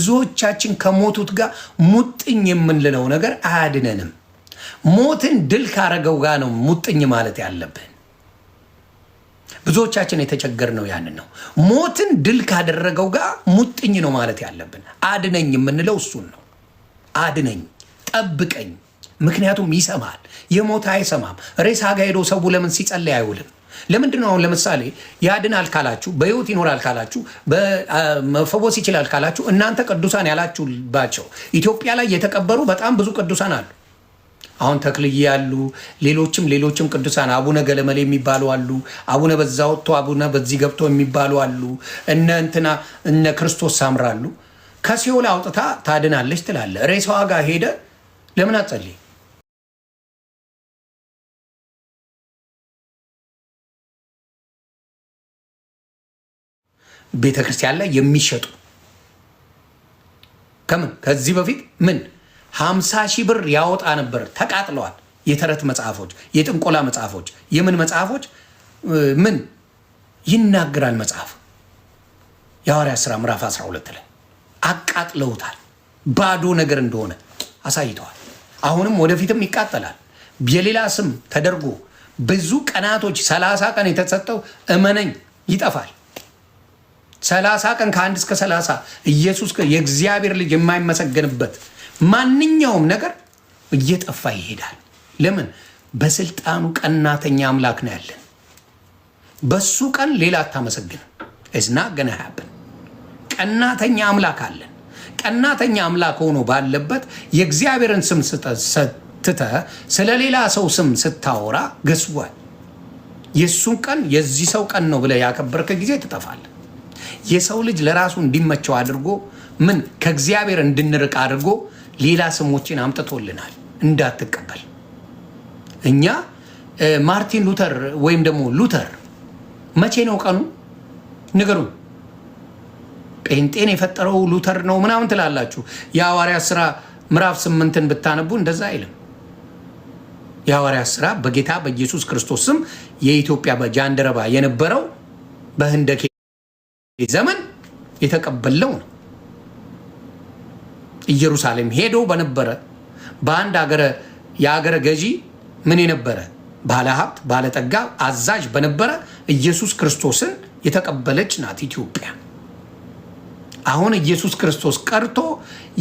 ብዙዎቻችን ከሞቱት ጋር ሙጥኝ የምንለው ነገር አያድነንም። ሞትን ድል ካረገው ጋር ነው ሙጥኝ ማለት ያለብን። ብዙዎቻችን የተቸገርነው ያንን ነው። ሞትን ድል ካደረገው ጋር ሙጥኝ ነው ማለት ያለብን። አድነኝ የምንለው እሱን ነው። አድነኝ፣ ጠብቀኝ። ምክንያቱም ይሰማል። የሞተ አይሰማም። ሬሳ ጋር ሄዶ ሰው ለምን ሲጸልይ አይውልም? ለምንድን ነው? አሁን ለምሳሌ ያድናል ካላችሁ፣ በህይወት ይኖራል ካላችሁ፣ መፈወስ ይችላል ካላችሁ እናንተ ቅዱሳን ያላችሁባቸው ኢትዮጵያ ላይ የተቀበሩ በጣም ብዙ ቅዱሳን አሉ። አሁን ተክልዬ ያሉ ሌሎችም ቅዱሳን አቡነ ገለመሌ የሚባሉ አሉ። አቡነ በዛ ወጥቶ አቡነ በዚህ ገብቶ የሚባሉ አሉ። እነ ክርስቶስ ሳምራሉ። ከሲኦል አውጥታ ታድናለች ትላለ። ሬሳዋ ጋር ሄደ ለምን አትጸልይ? ቤተ ክርስቲያን ላይ የሚሸጡ ከዚህ በፊት 50,000 ብር ያወጣ ነበር። ተቃጥለዋል። የተረት መጽሐፎች፣ የጥንቆላ መጽሐፎች፣ የምን መጽሐፎች ይናገራል መጽሐፍ የሐዋርያት ሥራ ምዕራፍ 12 ላይ አቃጥለውታል። ባዶ ነገር እንደሆነ አሳይተዋል። አሁንም ወደፊትም ይቃጠላል። የሌላ ስም ተደርጎ ብዙ ቀናቶች 30 ቀን የተሰጠው እመነኝ ይጠፋል። 30 ቀን ከ1 እስከ 30 ኢየሱስ የእግዚአብሔር ልጅ የማይመሰገንበት ማንኛውም ነገር እየጠፋ ይሄዳል። ለምን? በስልጣኑ ቀናተኛ አምላክ ነው ያለን። በሱ ቀን ሌላ አታመሰግንም። እስና ገና ያብን ቀናተኛ አምላክ አለን። ቀናተኛ አምላክ ሆኖ ባለበት የእግዚአብሔርን ስም ስትተህ ስለ ሌላ ሰው ስም ስታወራ ገስቧል። የሱን ቀን የዚህ ሰው ቀን ነው ብለህ ያከበርከ ጊዜ ትጠፋለህ። የሰው ልጅ ለራሱ እንዲመቸው አድርጎ ከእግዚአብሔር እንድንርቅ አድርጎ ሌላ ስሞችን አምጥቶልናል። እንዳትቀበል። እኛ ማርቲን ሉተር ወይም ደግሞ ሉተር መቼ ነው ቀኑ ንገሩን። ጴንጤን የፈጠረው ሉተር ነው ምናምን ትላላችሁ። የሐዋርያት ሥራ ምዕራፍ 8ን ብታነቡ እንደዛ አይልም። የሐዋርያት ሥራ በጌታ በኢየሱስ ክርስቶስ ስም የኢትዮጵያ በጃንደረባ የነበረው በህንደኬ ዘመን የተቀበለው ነው። ኢየሩሳሌም ሄዶ በነበረ በአንድ የአገረ ገዢ የነበረ ባለሀብት ባለጠጋ አዛዥ በነበረ ኢየሱስ ክርስቶስን የተቀበለች ናት ኢትዮጵያ። አሁን ኢየሱስ ክርስቶስ ቀርቶ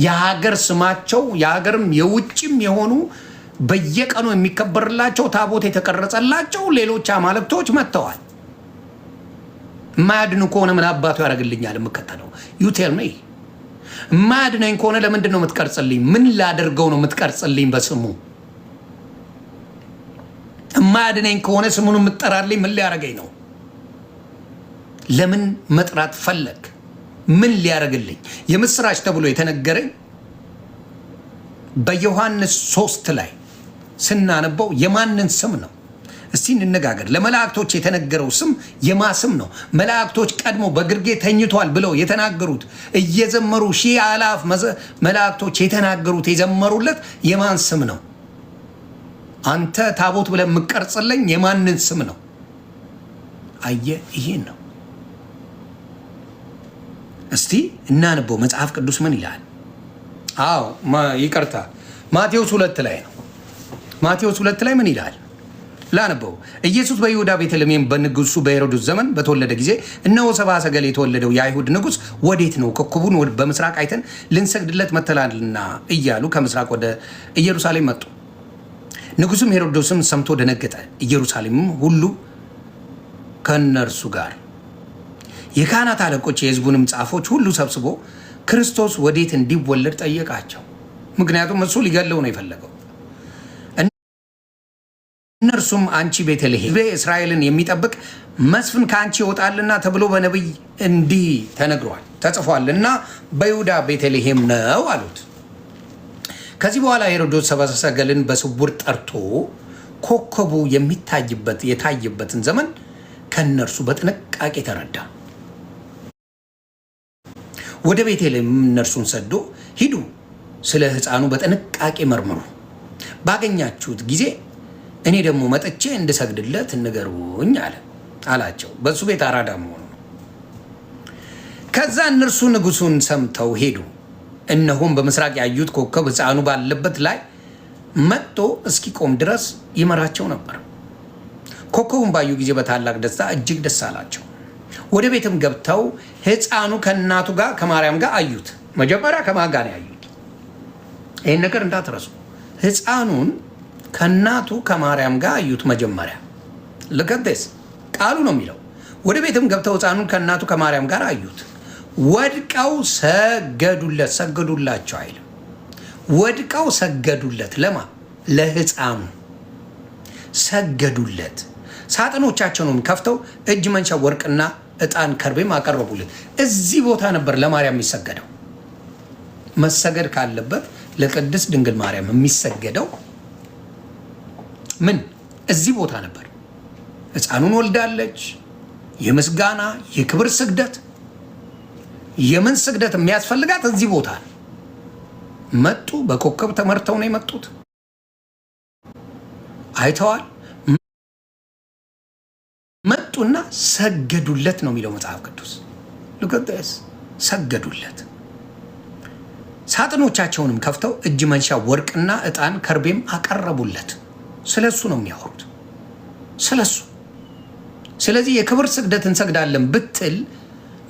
የሀገር ስማቸው የሀገርም የውጭም የሆኑ በየቀኑ የሚከበርላቸው ታቦት የተቀረጸላቸው ሌሎች አማልክቶች መጥተዋል። ማድኑ ከሆነ ምን አባቱ ያደርግልኛል? የምከተለው ዩቴል ሜ ማድነኝ ከሆነ ለምንድን ነው የምትቀርጽልኝ? ምን ላደርገው ነው የምትቀርጽልኝ? በስሙ ማድነኝ ከሆነ ስሙን የምትጠራልኝ ምን ሊያደርገኝ ነው? ለምን መጥራት ፈለግ? ምን ሊያደርግልኝ? የምስራች ተብሎ የተነገረኝ በዮሐንስ 3 ላይ ስናነበው የማንን ስም ነው? እስቲ እንነጋገር። ለመላእክቶች የተነገረው ስም የማ ስም ነው? መላእክቶች ቀድሞ በግርጌ ተኝቷል ብለው የተናገሩት እየዘመሩ 10,000 መላእክቶች የተናገሩት የዘመሩለት የማን ስም ነው? አንተ ታቦት ብለህ የምትቀርጽልኝ የማንን ስም ነው? አየህ፣ ይሄን ነው። እስቲ እናነበው። መጽሐፍ ቅዱስ ምን ይላል? አዎ ይቅርታ፣ ማቴዎስ 2 ላይ ነው። ማቴዎስ 2 ላይ ምን ይላል? ላነበው። ኢየሱስ በይሁዳ ቤተልሔም በንጉሱ በሄሮድስ ዘመን በተወለደ ጊዜ እነሆ ሰብአ ሰገል የተወለደው የአይሁድ ንጉሥ ወዴት ነው? ኮከቡን በምስራቅ አይተን ልንሰግድለት መጥተናልና እያሉ ከምስራቅ ወደ ኢየሩሳሌም መጡ። ንጉሱም ሄሮድስም ሰምቶ ደነገጠ፣ ኢየሩሳሌምም ሁሉ ከነርሱ ጋር። የካህናት አለቆች የሕዝቡንም ጻፎች ሁሉ ሰብስቦ ክርስቶስ ወዴት እንዲወለድ ጠየቃቸው። ምክንያቱም እሱ ሊገለው ነው የፈለገው። እነርሱም አንቺ ቤተልሔም እስራኤልን የሚጠብቅ መስፍን ከአንቺ ይወጣልና ተብሎ በነቢይ እንዲህ ተነግሯል ተጽፏልና በይሁዳ ቤተልሔም ነው አሉት። ከዚህ በኋላ ሄሮድስ ሰብአ ሰገልን በስውር ጠርቶ ኮከቡ የታየበትን ዘመን ከነርሱ በጥንቃቄ ተረዳ። ወደ ቤተልሔም እነርሱን ሰዶ ሂዱ፣ ስለ ሕፃኑ በጥንቃቄ መርምሩ፣ ባገኛችሁት ጊዜ እኔ ደግሞ መጥቼ እንድሰግድለት ንገሩኝ አላቸው። በሱ ቤት አራዳ መሆኑ ነው። ከዛ እነርሱ ንጉሱን ሰምተው ሄዱ። እነሆም በምስራቅ ያዩት ኮከብ ሕፃኑ ባለበት ላይ መጥቶ እስኪቆም ድረስ ይመራቸው ነበር። ኮከቡን ባዩ ጊዜ በታላቅ ደስታ እጅግ ደስ አላቸው። ወደ ቤትም ገብተው ሕፃኑ ከእናቱ ጋር ከማርያም ጋር አዩት። መጀመሪያ ከማን ጋር ያዩት? ይህን ነገር እንዳትረሱ። ሕፃኑን ከእናቱ ከማርያም ጋር አዩት። መጀመሪያ ልከቴስ ቃሉ ነው የሚለው። ወደ ቤትም ገብተው ሕፃኑን ከእናቱ ከማርያም ጋር አዩት። ወድቀው ሰገዱለት። ሰገዱላቸው አይልም። ወድቀው ሰገዱለት። ለማ? ለሕፃኑ ሰገዱለት። ሳጥኖቻቸውንም ከፍተው እጅ መንሻ ወርቅና ዕጣን ከርቤም አቀረቡለት። እዚህ ቦታ ነበር ለማርያም የሚሰገደው። መሰገድ ካለበት ለቅድስት ድንግል ማርያም የሚሰገደው ምን? እዚህ ቦታ ነበር። ሕፃኑን ወልዳለች። የምስጋና የክብር ስግደት፣ የምን ስግደት የሚያስፈልጋት እዚህ ቦታ መጡ። በኮከብ ተመርተው ነው የመጡት። አይተዋል። መጡና ሰገዱለት ነው የሚለው መጽሐፍ ቅዱስ። ሉቃስ ሰገዱለት። ሳጥኖቻቸውንም ከፍተው እጅ መንሻ ወርቅና ዕጣን ከርቤም አቀረቡለት። ስለሱ ነው የሚያወሩት፣ ስለሱ። ስለዚህ የክብር ስግደት እንሰግዳለን ብትል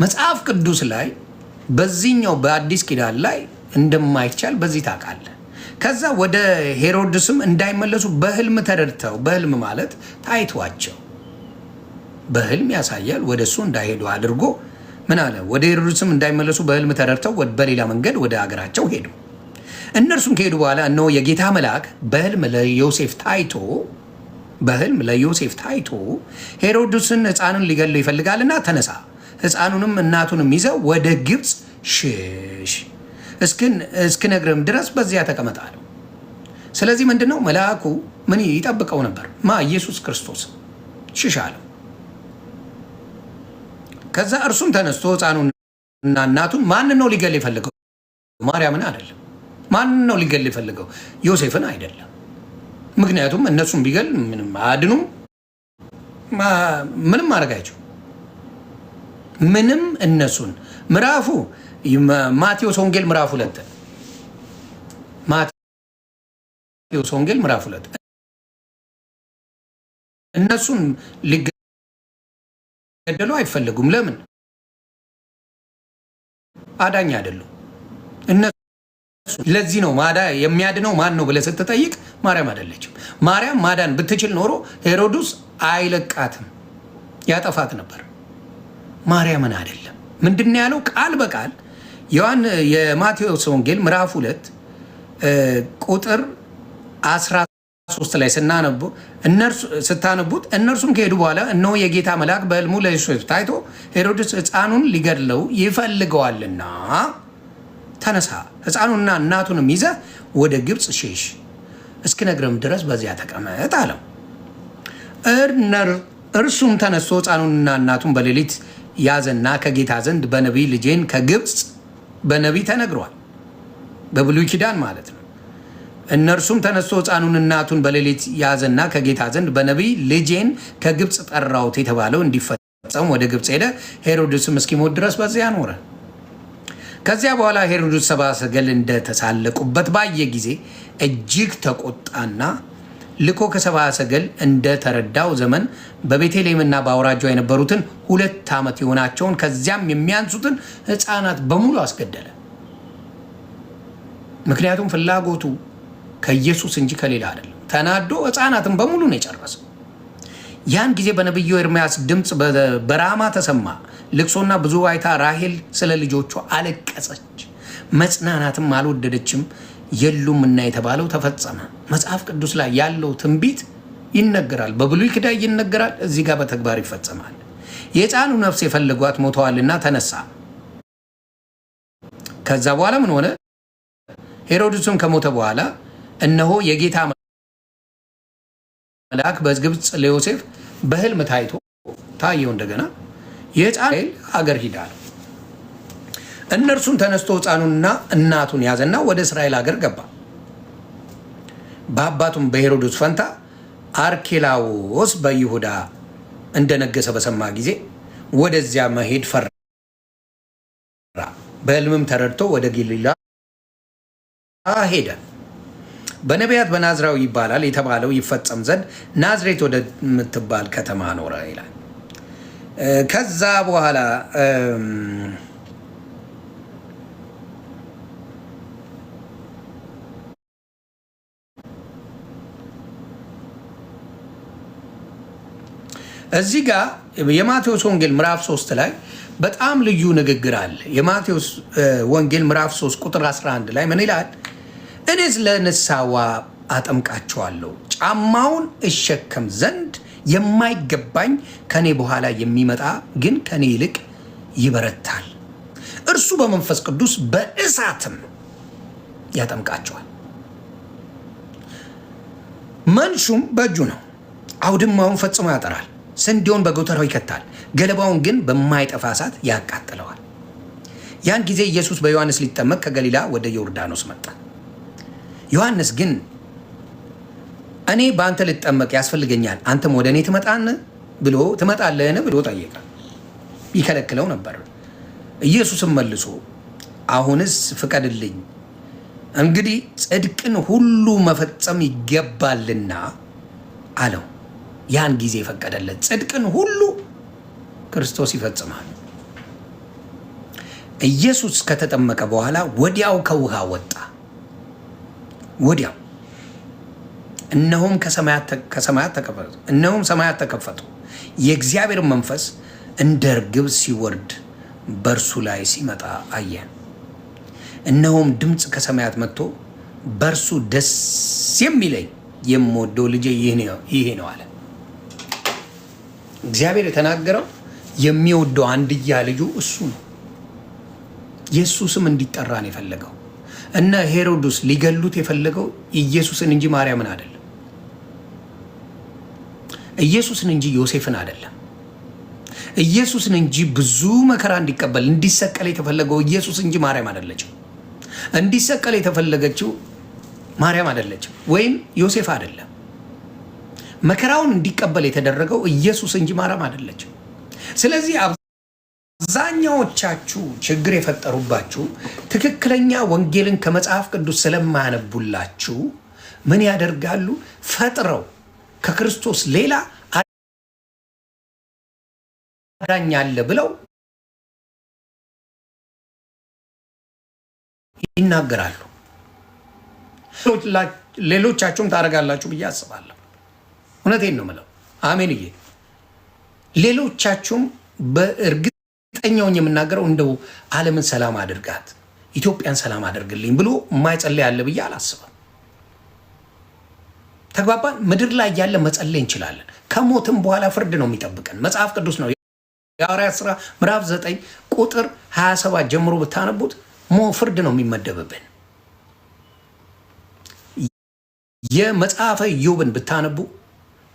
መጽሐፍ ቅዱስ ላይ በዚህኛው በአዲስ ኪዳን ላይ እንደማይቻል በዚህ ታውቃለህ። ከዛ ወደ ሄሮድስም እንዳይመለሱ በህልም ተረድተው፣ በህልም ማለት ታይቷቸው በህልም ያሳያል። ወደ እሱ እንዳይሄዱ አድርጎ ምን አለ? ወደ ሄሮድስም እንዳይመለሱ በህልም ተረድተው በሌላ መንገድ ወደ ሀገራቸው ሄዱ። እነርሱም ከሄዱ በኋላ እነሆ የጌታ መልአክ በህልም ለዮሴፍ ታይቶ ሄሮድስን ሕፃንን ሊገለው ይፈልጋልና ተነሳ፣ ሕፃኑንም እናቱንም ይዘው ወደ ግብፅ ሽሽ፣ እስክነግርህም ድረስ በዚያ ተቀመጥ አለው። ስለዚህ ምንድነው መልአኩ ምን ይጠብቀው ነበር? ኢየሱስ ክርስቶስ ሽሽ አለው። ከዛ እርሱም ተነስቶ ሕፃኑንና እናቱን ማንን ነው ሊገል የፈለገው? ማርያምን አይደለም። ማንን ነው ሊገል የፈለገው? ዮሴፍን አይደለም። ምክንያቱም እነሱም ቢገል ምንም አያድኑም፣ ምንም አደረጋቸው። ምንም እነሱን ምዕራፉ ማቴዎስ ወንጌል ምዕራፍ 2 ማቴዎስ ወንጌል ምዕራፍ 2 እነሱን ሊገደሉ አይፈልጉም። ለምን? አዳኝ አይደሉም እነሱ። ለዚህ ነው የሚያድነው ማን ነው ብለህ ስትጠይቅ ማርያም አይደለችም። ማርያም ማዳን ብትችል ኖሮ ሄሮድስ አይለቃትም፣ ያጠፋት ነበር። ማርያምን አይደለም። ምንድን ነው ያለው? ቃል በቃል የማቴዎስ ወንጌል ምዕራፍ 2 ቁጥር 13 ላይ ስታነቡት እነርሱም ከሄዱ በኋላ እነሆ የጌታ መልአክ በሕልሙ ለዮሴፍ ታይቶ ሄሮድስ ሕፃኑን ሊገድለው ይፈልገዋልና ተነሳ፣ ሕፃኑንና እናቱንም ይዘህ ወደ ግብፅ ሸሽ፣ እስክነግርህም ድረስ በዚያ ተቀመጥ አለው። እርሱም ተነስቶ ሕፃኑንና እናቱን በሌሊት ያዘና ከጌታ ዘንድ በነቢይ ልጄን ከግብፅ በነቢይ ተነግሯል። በብሉይ ኪዳን ማለት ነው። እነርሱም ተነስቶ ሕፃኑን እናቱን በሌሊት ያዘና ከጌታ ዘንድ በነቢይ ልጄን ከግብፅ ጠራሁት የተባለው እንዲፈጸም ወደ ግብፅ ሄደ። ሄሮድስም እስኪሞት ድረስ በዚያ ኖረ። ከዚያ በኋላ ሄሮድስ ሰብአ ሰገል እንደተሳለቁበት ባየ ጊዜ እጅግ ተቆጣና ልኮ ከሰብአ ሰገል እንደተረዳው ዘመን በቤተልሔምና በአውራጃው የነበሩትን 2 ዓመት የሆናቸውን ከዚያም የሚያንሱትን ሕፃናት በሙሉ አስገደለ። ምክንያቱም ፍላጎቱ ከኢየሱስ እንጂ ከሌላ አይደለም። ተናዶ ሕፃናትን በሙሉ ነው የጨረሰው። ያን ጊዜ በነቢዩ ኤርምያስ ድምፅ በራማ ተሰማ ልቅሶና ብዙ ዋይታ። ራሄል ስለ ልጆቿ አለቀሰች፣ መጽናናትም አልወደደችም የሉምና የተባለው ተፈጸመ። መጽሐፍ ቅዱስ ላይ ያለው ትንቢት ይነገራል፣ በብሉይ ኪዳን ይነገራል፣ እዚህ ጋር በተግባር ይፈጸማል። የሕፃኑ ነፍስ የፈለጓት ሞተዋልና ተነሳ። ከዛ በኋላ ምን ሆነ? ሄሮድስም ከሞተ በኋላ እነሆ የጌታ መልአክ በግብፅ ለዮሴፍ በሕልም ታየው። እንደገና የሕፃን ሀገር ሂዳል። እነርሱም ተነስቶ ሕፃኑንና እናቱን ያዘና ወደ እስራኤል ሀገር ገባ። በአባቱም በሄሮድስ ፈንታ አርኬላዎስ በይሁዳ እንደነገሰ በሰማ ጊዜ ወደዚያ መሄድ ፈራ። በሕልምም ተረድቶ ወደ ገሊላ ሄደ። በነቢያት በናዝራዊ ይባላል የተባለው ይፈጸም ዘንድ ናዝሬት ወደምትባል ከተማ ኖረ ይላል። ከዛ በኋላ እዚህ ጋር የማቴዎስ ወንጌል ምዕራፍ 3 ላይ በጣም ልዩ ንግግር አለ። የማቴዎስ ወንጌል ምዕራፍ 3 ቁጥር 11 ላይ ምን ይላል? እኔስ ለንስሐ አጠምቃችኋለሁ፣ ጫማውን እሸከም ዘንድ የማይገባኝ ከኔ በኋላ የሚመጣ ግን ከኔ ይልቅ ይበረታል፣ እርሱ በመንፈስ ቅዱስ በእሳትም ያጠምቃችኋል። መንሹም በእጁ ነው፣ አውድማውን ፈጽሞ ያጠራል፣ ስንዴውን በጎተራው ይከታል፣ ገለባውን ግን በማይጠፋ እሳት ያቃጥለዋል። ያን ጊዜ ኢየሱስ በዮሐንስ ሊጠመቅ ከገሊላ ወደ ዮርዳኖስ መጣ። ዮሐንስ ግን እኔ በአንተ ልጠመቅ ያስፈልገኛል፣ አንተም ወደ እኔ ትመጣለህን ብሎ ጠየቀ። ይከለክለው ነበር። ኢየሱስም መልሶ አሁንስ ፍቀድልኝ፣ እንግዲህ ጽድቅን ሁሉ መፈጸም ይገባልና አለው። ያን ጊዜ ፈቀደለት። ጽድቅን ሁሉ ክርስቶስ ይፈጽማል። ኢየሱስ ከተጠመቀ በኋላ ወዲያው ከውሃ ወጣ። ወዲያው እነሆም ሰማያት ተከፈቱ፣ የእግዚአብሔር መንፈስ እንደ ርግብ ሲወርድ በእርሱ ላይ ሲመጣ አየ። እነሆም ድምፅ ከሰማያት መጥቶ በእርሱ ደስ የሚለኝ የምወደው ልጄ ይሄ ነው አለ። እግዚአብሔር የተናገረው የሚወደው አንድያ ልጁ እሱ ነው። የእሱ ስም እንዲጠራ ነው የፈለገው። እነ ሄሮድስ ሊገሉት የፈለገው ኢየሱስን እንጂ ማርያምን አይደለም። ኢየሱስን እንጂ ዮሴፍን አይደለም። ኢየሱስን እንጂ ብዙ መከራ እንዲቀበል እንዲሰቀል የተፈለገው ኢየሱስ እንጂ ማርያም አይደለችም። እንዲሰቀል የተፈለገችው ማርያም አይደለችም፣ ወይም ዮሴፍ አይደለም። መከራውን እንዲቀበል የተደረገው ኢየሱስ እንጂ ማርያም አይደለችም። ስለዚህ አብዛኛዎቻችሁ ችግር የፈጠሩባችሁ ትክክለኛ ወንጌልን ከመጽሐፍ ቅዱስ ስለማያነቡላችሁ ምን ያደርጋሉ? ፈጥረው ከክርስቶስ ሌላ አዳኝ አለ ብለው ይናገራሉ። ሌሎቻችሁም ታደርጋላችሁ ብዬ አስባለሁ። እውነቴን ነው የምለው። አሜንዬ። ሌሎቻችሁም በእርግጠኛውን የምናገረው እንደው ዓለምን ሰላም አድርጋት፣ ኢትዮጵያን ሰላም አድርግልኝ ብሎ የማይጸለይ አለ ብዬ አላስብም። ተግባባን? ምድር ላይ ያለ መጸለይ እንችላለን። ከሞትም በኋላ ፍርድ ነው የሚጠብቀን። መጽሐፍ ቅዱስ ነው የሐዋርያት ሥራ ምዕራፍ 9 ቁጥር 27 ጀምሮ ብታነቡት ፍርድ ነው የሚመደብብን። የመጽሐፈ ኢዮብን ብታነቡ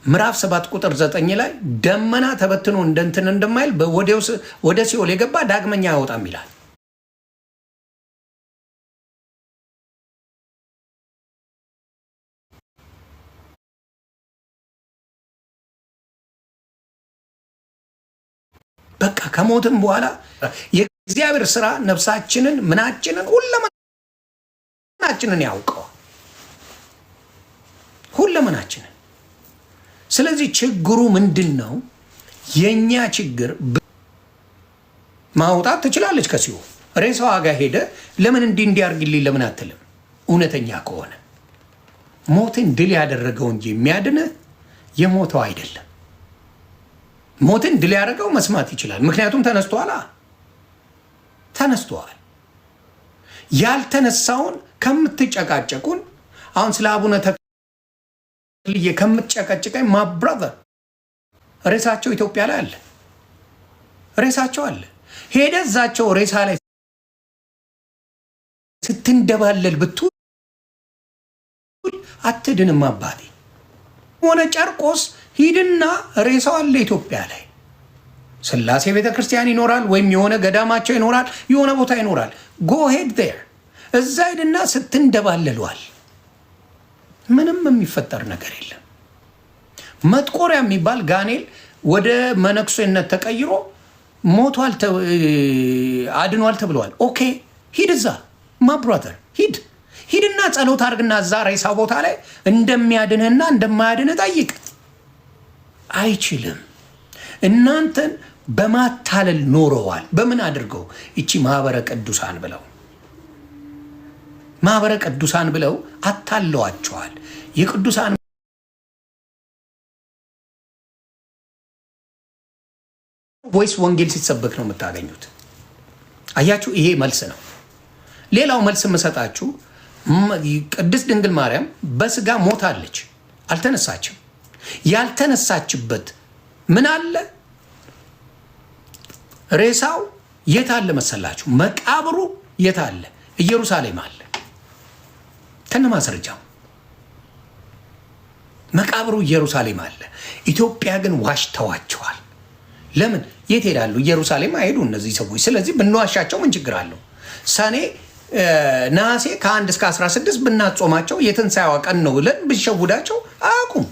ምዕራፍ 7 ቁጥር 9 ላይ ደመና ተበትኖ እንደንትን እንደማይል ወደ ሲኦል የገባ ዳግመኛ አይወጣም ይላል። በቃ ከሞትም በኋላ የእግዚአብሔር ስራ ነፍሳችንን ምናችንን ሁለመናችንን ያውቀዋል። ሁለመናችንን። ስለዚህ ችግሩ ምንድን ነው? የኛ ችግር ማውጣት ትችላለች ከሲኦል ሬሳዋ ጋር ሄደ ለምን እንዲያርግልኝ ለምን አትልም? እውነተኛ ከሆነ ሞትን ድል ያደረገው እንጂ የሚያድንህ የሞተው አይደለም። ሞትን ድል ያደረገው መስማት ይችላል፣ ምክንያቱም ተነስተዋል። ያልተነሳውን ከምትጨቃጨቁን አሁን ስለ አቡነ ተክልዬ ከምትጨቀጭቀኝ ማብራዘር ሬሳቸው ኢትዮጵያ ላይ አለ። ሬሳቸው አለ። ሄደ እዛቸው ሬሳ ላይ ስትንደባለል ብትውል አትድንም አባቴ። ሆነ ጨርቆስ ሂድና ሬሳው አለ ኢትዮጵያ ላይ። ስላሴ ቤተክርስቲያን ይኖራል፣ ወይም የሆነ ገዳማቸው ይኖራል፣ የሆነ ቦታ ይኖራል። ጎ ሄድ ዴር እዛ ሂድና ስትንደባለሏል። ምንም የሚፈጠር ነገር የለም። መጥቆሪያ የሚባል ጋኔል ወደ መነኩሴነት ተቀይሮ ሞቷል፣ አድኗል ተብለዋል። ኦኬ ሂድ እዛ ማብራተር ሂድ። ሂድና ጸሎት አድርግና እዛ ሬሳ ቦታ ላይ እንደሚያድንህና እንደማያድንህ ጠይቅ። አይችልም። እናንተን በማታለል ኖረዋል። በምን አድርገው? እቺ ማህበረ ቅዱሳን ብለው አታለዋቸዋል። የቅዱሳን ቮይስ ወንጌል ሲሰበክ ነው የምታገኙት። አያችሁ፣ ይሄ መልስ ነው። ሌላው መልስ የምሰጣችሁ ቅድስት ድንግል ማርያም በስጋ ሞታለች፣ አልተነሳችም። ያልተነሳችበት ምን አለ? ሬሳው የት አለ መሰላችሁ? መቃብሩ የት አለ? ኢየሩሳሌም አለ ከነ ማስረጃው። መቃብሩ ኢየሩሳሌም አለ። ኢትዮጵያ ግን ዋሽተዋቸዋል። ለምን? የት ሄዳሉ? ኢየሩሳሌም አይሄዱ እነዚህ ሰዎች። ስለዚህ ብንዋሻቸው ምን ችግር አለው? ሰኔ ነሐሴ ከ1 እስከ 16 ብናጾማቸው የትንሣኤዋ ቀን ነው ብለን ብንሸውዳቸው አያውቁም።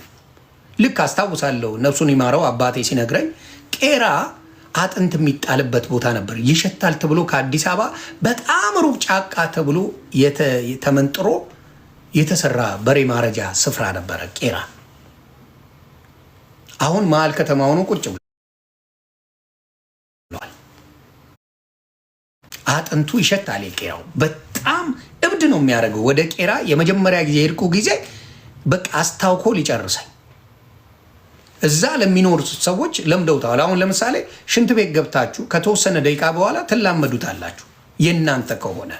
ልክ አስታውሳለሁ፣ ነፍሱን ይማረው አባቴ ሲነግረኝ ቄራ አጥንት የሚጣልበት ቦታ ነበር። ይሸታል ተብሎ ከአዲስ አበባ በጣም ሩቅ ጫካ ተብሎ ተመንጥሮ የተሰራ በሬ ማረጃ ስፍራ ነበረ ቄራ። አሁን መሀል ከተማ ሆኖ ቁጭ ብሏል። አጥንቱ ይሸታል። ቄራው በጣም እብድ ነው የሚያደርገው። ወደ ቄራ የመጀመሪያ ጊዜ የሄድኩ ጊዜ በቃ አስታውኮ ሊጨርሰኝ። እዛ ለሚኖሩ ሰዎች ለምደውታል። አሁን ለምሳሌ ሽንት ቤት ገብታችሁ ከተወሰነ ደቂቃ በኋላ ትላመዱታላችሁ። የእናንተ ከሆነ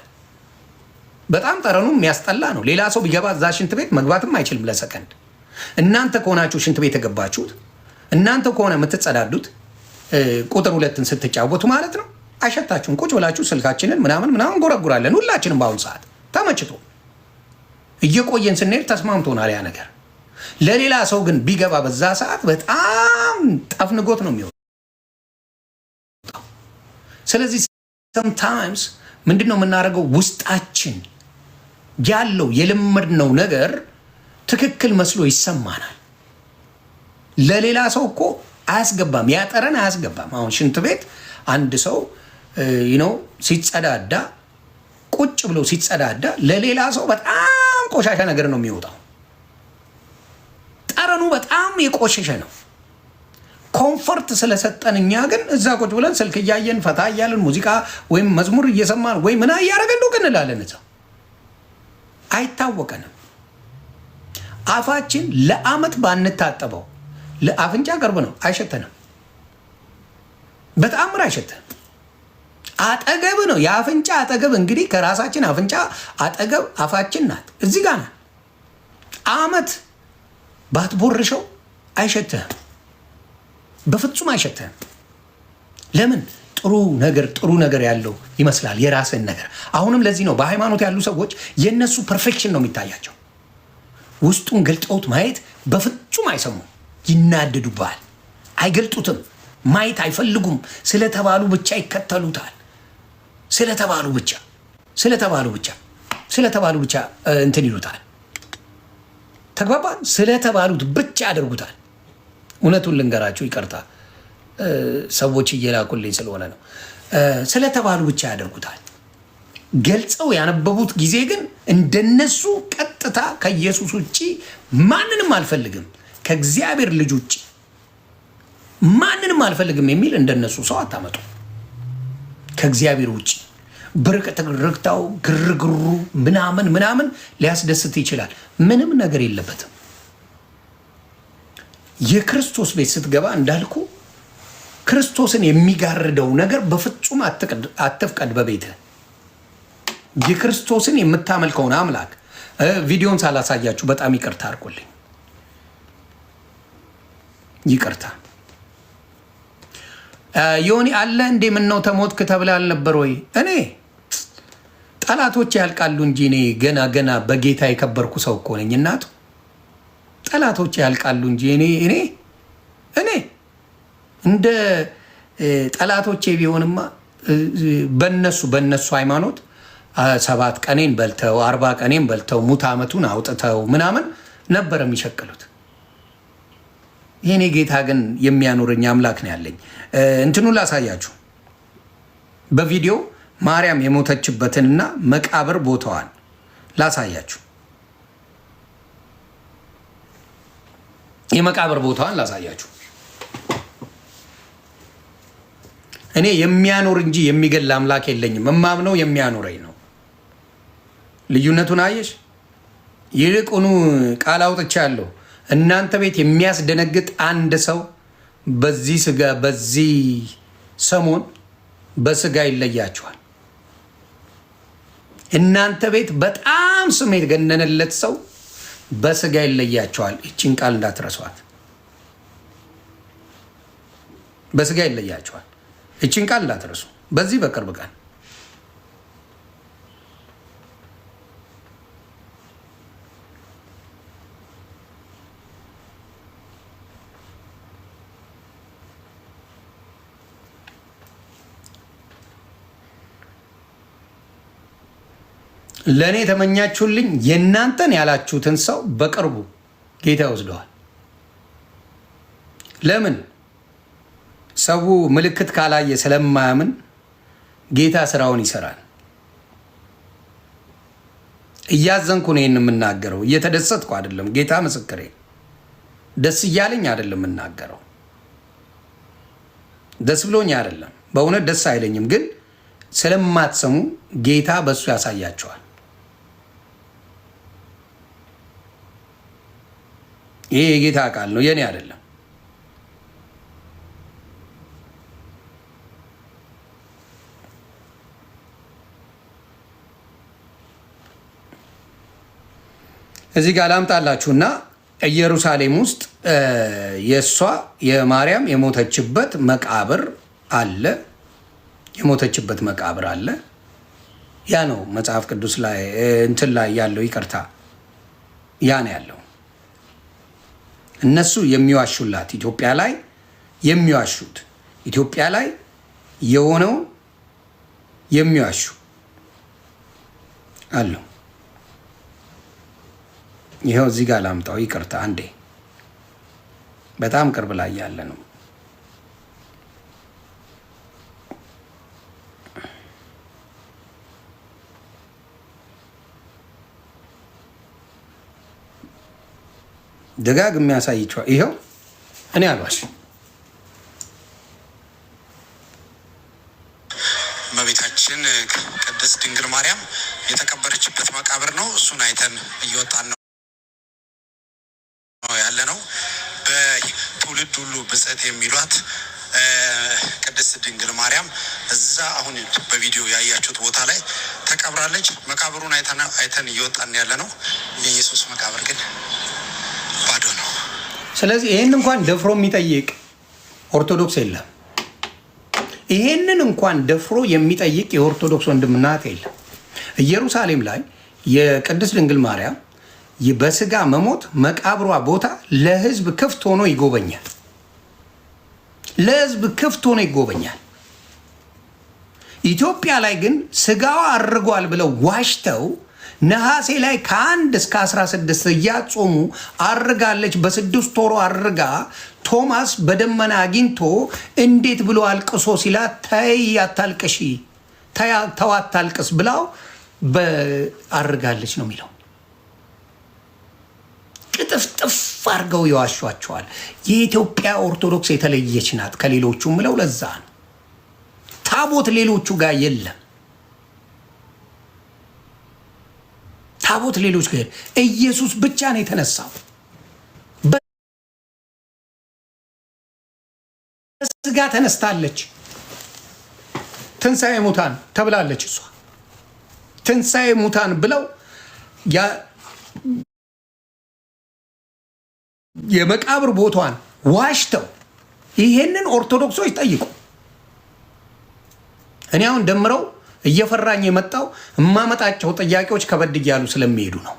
በጣም ጠረኑ የሚያስጠላ ነው። ሌላ ሰው ቢገባ እዛ ሽንት ቤት መግባትም አይችልም ለሰከንድ። እናንተ ከሆናችሁ ሽንት ቤት የገባችሁት፣ እናንተ ከሆነ የምትጸዳዱት ቁጥር 2ን ስትጫወቱ ማለት ነው። አይሸታችሁም። ቁጭ ብላችሁ ስልካችንን ምናምን ጎረጉራለን ሁላችንም። በአሁኑ ሰዓት ተመችቶ እየቆየን ስንሄድ ተስማምቶናል ያ ነገር። ለሌላ ሰው ግን ቢገባ በዛ ሰዓት በጣም ጠፍንጎት ነው የሚወጣው። ስለዚህ ሰምታይምስ ምንድን ነው የምናደርገው? ውስጣችን ያለው የለመድነው ነገር ትክክል መስሎ ይሰማናል። ለሌላ ሰው እኮ አያስገባም፣ ያጠረን አያስገባም። አሁን ሽንት ቤት አንድ ሰው ሲጸዳዳ ቁጭ ብሎ ሲጸዳዳ ለሌላ ሰው በጣም ቆሻሻ ነገር ነው የሚወጣው። ጠረኑ በጣም የቆሸሸ ነው። ኮምፈርት ስለሰጠን እኛ ግን እዛ ቁጭ ብለን ስልክ እያየን ፈታ እያለን ሙዚቃ ወይም መዝሙር እየሰማን ወይ ምና እያደረገን ነው እንላለን። እዛው አይታወቀንም። አፋችን ለአመት ባንታጠበው ለአፍንጫ ቅርብ ነው፣ አይሸተንም። በጣም አይሸተንም። አጠገብ ነው የአፍንጫ አጠገብ። እንግዲህ ከራሳችን አፍንጫ አጠገብ አፋችን ናት፣ እዚህ ጋር ናት። አመት ባትቦርሸው አይሸተህም፣ በፍጹም አይሸተህም። ለምን? ጥሩ ነገር ያለው ይመስላል የራስን ነገር። አሁንም ለዚህ ነው በሃይማኖት ያሉ ሰዎች የነሱ ፐርፌክሽን ነው የሚታያቸው። ውስጡን ገልጠውት ማየት በፍጹም አይሰሙም፣ ይናደዱባል፣ አይገልጡትም፣ ማየት አይፈልጉም። ስለተባሉ ብቻ ይከተሉታል። ስለተባሉ ብቻ እንትን ይሉታል። ተግባባን? ስለተባሉት ብቻ ያደርጉታል። እውነቱን ልንገራችሁ፣ ይቅርታ ሰዎች እየላኩልኝ ስለሆነ ነው። ስለተባሉ ብቻ ያደርጉታል። ገልጸው ያነበቡት ጊዜ ግን እንደነሱ ቀጥታ ከኢየሱስ ውጭ ማንንም አልፈልግም፣ ከእግዚአብሔር ልጅ ውጭ ማንንም አልፈልግም የሚል እንደነሱ ሰው አታመጡ። ከእግዚአብሔር ውጭ ብርቅርቅታው፣ ግርግሩ ምናምን ሊያስደስት ይችላል። ምንም ነገር የለበትም። የክርስቶስ ቤት ስትገባ እንዳልኩ ክርስቶስን የሚጋርደው ነገር በፍጹም አትፍቀድ በቤትህ። የክርስቶስን የምታመልከውን አምላክ ቪዲዮን ሳላሳያችሁ በጣም ይቅርታ አድርጎልኝ፣ ይቅርታ። ዮኒ አለ እንዴ? ምነው ተሞትክ ተብለህ አልነበር ወይ? እኔ ጠላቶች ያልቃሉ እንጂ እኔ ገና በጌታ የከበርኩ ሰው እኮ ነኝ። እናቱ ጠላቶች ያልቃሉ እንጂ እኔ እንደ ጠላቶቼ ቢሆንማ በነሱ ሃይማኖት 7 ቀኔን በልተው 40 ቀኔን በልተው ሙት ዓመቱን አውጥተው ምናምን ነበር የሚሸቅሉት። የኔ ጌታ ግን የሚያኖረኝ አምላክ ነው ያለኝ። እንትኑ ላሳያችሁ በቪዲዮ ማርያም የሞተችበትንና መቃብር ቦታዋን ላሳያችሁ። የመቃብር ቦታዋን ላሳያችሁ። እኔ የሚያኖር እንጂ የሚገል አምላክ የለኝም። እማምነው የሚያኖረኝ ነው። ልዩነቱን አየሽ? ይልቁኑ ቃል አውጥቻለሁ። እናንተ ቤት የሚያስደነግጥ አንድ ሰው በዚህ ሰሞን በስጋ ይለያችኋል። እናንተ ቤት በጣም ስሜት ገነነለት ሰው በስጋ ይለያችኋል። እቺን ቃል እንዳትረሷት። በስጋ ይለያችኋል። እቺን ቃል እንዳትረሱ። በዚህ በቅርብ ቀን ለእኔ የተመኛችሁልኝ የእናንተን ያላችሁትን ሰው በቅርቡ ጌታ ይወስደዋል። ለምን? ሰው ምልክት ካላየ ስለማያምን ጌታ ስራውን ይሰራል። እያዘንኩ ነው ይህን የምናገረው፣ እየተደሰትኩ አይደለም። ጌታ ምስክሬ፣ ደስ እያለኝ አይደለም የምናገረው። ደስ ብሎኝ አይደለም፣ በእውነት ደስ አይለኝም። ግን ስለማትሰሙ ጌታ በእሱ ያሳያቸዋል። ይሄ የጌታ ቃል ነው፣ የኔ አይደለም። እዚህ ጋር ላምጣላችሁና ኢየሩሳሌም ውስጥ የእሷ የማርያም የሞተችበት መቃብር አለ። የሞተችበት መቃብር አለ። ያ ነው መጽሐፍ ቅዱስ ላይ እንትን ላይ ያለው። ይቅርታ፣ ያ ነው ያለው። እነሱ የሚዋሹላት ኢትዮጵያ ላይ የሚዋሹት ኢትዮጵያ ላይ የሆነው የሚዋሹ አለው። ይኸው እዚህ ጋር ላምጣው። ይቅርታ አንዴ፣ በጣም ቅርብ ላይ ያለ ነው። ደጋግ የሚያሳይቸው ይኸው። እኔ አልዋሽ። እመቤታችን ቅድስት ድንግል ማርያም የተቀበረችበት መቃብር ነው። እሱን አይተን እየወጣን ነው ያለ ነው። በትውልድ ሁሉ ብጽዕት የሚሏት ቅድስት ድንግል ማርያም እዛ አሁን በቪዲዮ ያያችሁት ቦታ ላይ ተቀብራለች። መቃብሩን አይተን እየወጣን ያለ ነው። የኢየሱስ መቃብር ግን ባዶ ነው። ስለዚህ ይህን እንኳን ደፍሮ የሚጠይቅ ኦርቶዶክስ የለም። ይሄንን እንኳን ደፍሮ የሚጠይቅ የኦርቶዶክስ ወንድምና እህት የለም። ኢየሩሳሌም ላይ የቅድስት ድንግል ማርያም በስጋ መሞት መቃብሯ ቦታ ለሕዝብ ክፍት ሆኖ ይጎበኛል። ለሕዝብ ክፍት ሆኖ ይጎበኛል። ኢትዮጵያ ላይ ግን ስጋዋ አርጓል ብለው ዋሽተው ነሐሴ ላይ ከ1 እስከ 16 እያጾሙ አርጋለች። በ6 ወሯ አርጋ ቶማስ በደመና አግኝቶ እንዴት ብሎ አልቅሶ ሲላት ተይ አታልቅሺ፣ ተው አታልቅስ ብላው አርጋለች ነው የሚለው። ቅጥፍጥፍ አርገው ይዋሿቸዋል። የኢትዮጵያ ኦርቶዶክስ የተለየች ናት ከሌሎቹ ምለው ለዛ ነው። ታቦት ሌሎቹ ጋር የለም። ታቦት ሌሎች ጋር ኢየሱስ ብቻ ነው የተነሳው። በስጋ ተነስታለች። ትንሣኤ ሙታን ተብላለች። እሷ ትንሣኤ ሙታን ብለው የመቃብር ቦታዋን ዋሽተው ይሄንን ኦርቶዶክሶች ጠይቁ። እኔ አሁን ደምረው እየፈራኝ የመጣው የማመጣቸው ጥያቄዎች ከበድ እያሉ ስለሚሄዱ ነው።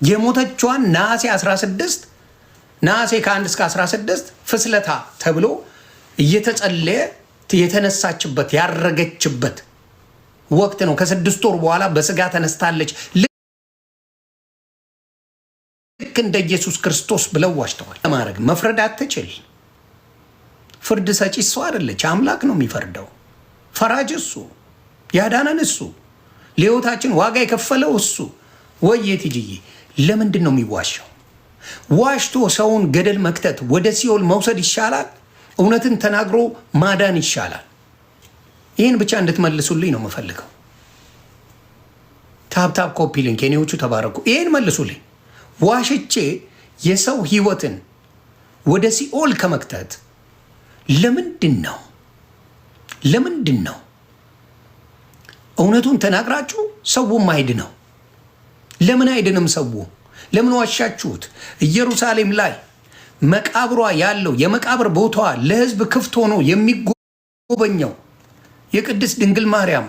የሞተቿን ነሐሴ 16 ነሐሴ ከ1 እስከ 16 ፍስለታ ተብሎ እየተጸለየ የተነሳችበት ያረገችበት ወቅት ነው። ከ6 ወር በኋላ በስጋ ተነስታለች ልክ እንደ ኢየሱስ ክርስቶስ ብለው ዋሽተዋል። ለማድረግ መፍረድ አትችል። ፍርድ ሰጪ እሱ አይደለች፣ አምላክ ነው የሚፈርደው። ፈራጅ እሱ፣ ያዳነን እሱ፣ ለህይወታችን ዋጋ የከፈለው እሱ። ወየት ይጅዬ ለምንድን ነው የሚዋሸው? ዋሽቶ ሰውን ገደል መክተት ወደ ሲኦል መውሰድ ይሻላል? እውነትን ተናግሮ ማዳን ይሻላል? ይህን ብቻ እንድትመልሱልኝ ነው የምፈልገው። ታብታብ ኮፒ ሊንክ የኔዎቹ ተባረኩ። ይህን መልሱልኝ። ዋሽቼ የሰው ህይወትን ወደ ሲኦል ከመክተት ለምንድን ነው እውነቱን ተናግራችሁ ሰውም አይድነው? ለምን አይድንም ሰው? ለምን ዋሻችሁት? ኢየሩሳሌም ላይ መቃብሯ ያለው የመቃብር ቦታዋ ለህዝብ ክፍት ሆኖ የሚጎበኘው የቅድስት ድንግል ማርያም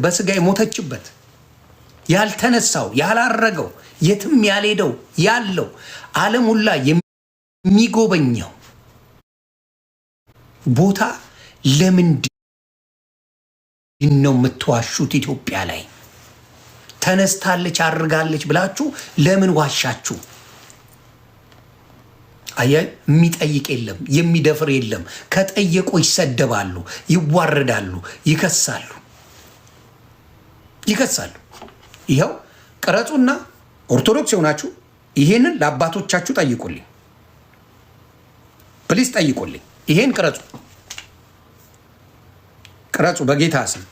በስጋ የሞተችበት ያልተነሳው ያላረገው የትም ያልሄደው ያለው ዓለም ሁላ የሚጎበኘው ቦታ ለምንድን ነው የምትዋሹት? ኢትዮጵያ ላይ ተነስታለች አርጋለች ብላችሁ ለምን ዋሻችሁ? የሚጠይቅ የለም፣ የሚደፍር የለም። ከጠየቁ ይሰደባሉ፣ ይዋረዳሉ፣ ይከሳሉ። ይኸው ቅረጹና ኦርቶዶክስ የሆናችሁ ይሄንን ለአባቶቻችሁ ጠይቁልኝ፣ ፕሊስ ጠይቁልኝ። ይሄን ቅረጹ በጌታ ስም።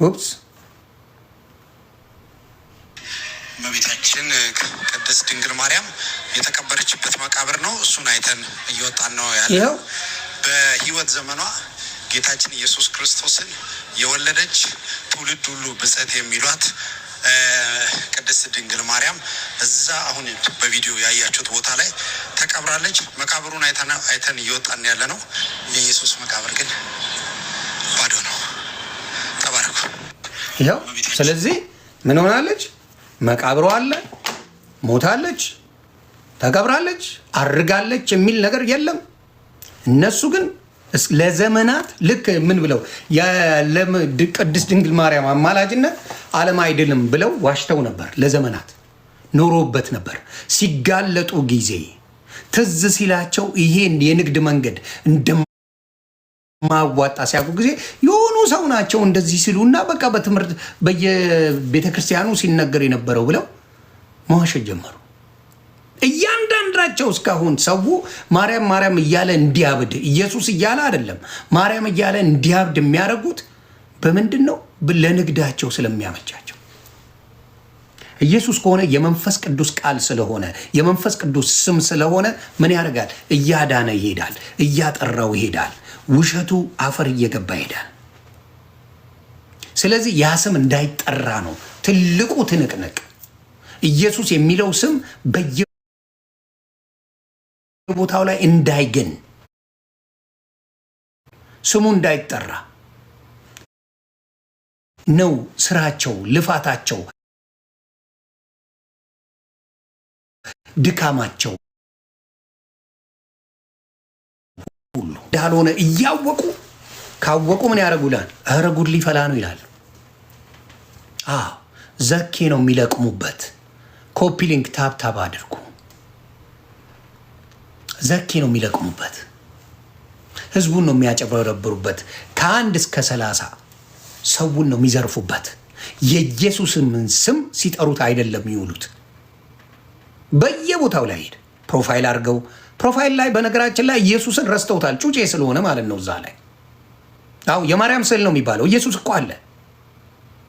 ኡፕስ እመቤታችን ቅድስት ድንግል ማርያም የተቀበረችበት መቃብር ነው። እሱን አይተን እየወጣን ነው ያለው። በህይወት ዘመኗ ጌታችን ኢየሱስ ክርስቶስን የወለደች ትውልድ ሁሉ ብፅዕት የሚሏት ቅድስት ድንግል ማርያም እዛ አሁን በቪዲዮ ያያችሁት ቦታ ላይ ተቀብራለች። መቃብሩን አይተን እየወጣን ያለ ነው። የኢየሱስ መቃብር ግን ባዶ ነው። ተባረኩ። ይኸው ስለዚህ ምን ሆናለች? መቃብሯ አለ፣ ሞታለች፣ ተቀብራለች፣ አርጋለች የሚል ነገር የለም። እነሱ ግን ለዘመናት ልክ ምን ብለው ቅድስት ድንግል ማርያም አማላጅነት ዓለም አይድልም ብለው ዋሽተው ነበር። ለዘመናት ኖሮበት ነበር። ሲጋለጡ ጊዜ ትዝ ሲላቸው ይሄን የንግድ መንገድ እንደማዋጣ ሲያውቁ ጊዜ የሆኑ ሰው ናቸው እንደዚህ ሲሉና በቃ በትምህርት በየቤተክርስቲያኑ ሲነገር የነበረው ብለው መዋሸት ጀመሩ። እያንዳንዳቸው እስካሁን ሰው ማርያም ማርያም እያለ እንዲያብድ ኢየሱስ እያለ አይደለም ማርያም እያለ እንዲያብድ የሚያደርጉት በምንድን ነው? ለንግዳቸው ስለሚያመቻቸው። ኢየሱስ ከሆነ የመንፈስ ቅዱስ ቃል ስለሆነ የመንፈስ ቅዱስ ስም ስለሆነ ምን ያደርጋል? እያዳነ ይሄዳል፣ እያጠራው ይሄዳል፣ ውሸቱ አፈር እየገባ ይሄዳል። ስለዚህ ያ ስም እንዳይጠራ ነው ትልቁ ትንቅንቅ። ኢየሱስ የሚለው ስም በየቦታው ላይ እንዳይገን፣ ስሙ እንዳይጠራ ነው ስራቸው፣ ልፋታቸው፣ ድካማቸው ሁሉ እንዳልሆነ እያወቁ ካወቁ ምን ያደርጉላል? ኧረ ጉድ ሊፈላ ነው ይላሉ። ዘኬ ነው የሚለቅሙበት። ኮፒ ሊንክ ታብታብ አድርጉ። ዘኬ ነው የሚለቅሙበት። ህዝቡን ነው የሚያጨበረብሩበት። ከ1 እስከ 30 ሰውን ነው የሚዘርፉበት። የኢየሱስን ስም ሲጠሩት አይደለም የሚውሉት። በየቦታው ላይ ሄድ ፕሮፋይል አድርገው ፕሮፋይል ላይ በነገራችን ላይ ኢየሱስን ረስተውታል። ጩጬ ስለሆነ ማለት ነው። እዛ ላይ የማርያም ስዕል ነው የሚባለው። ኢየሱስ እኮ አለ።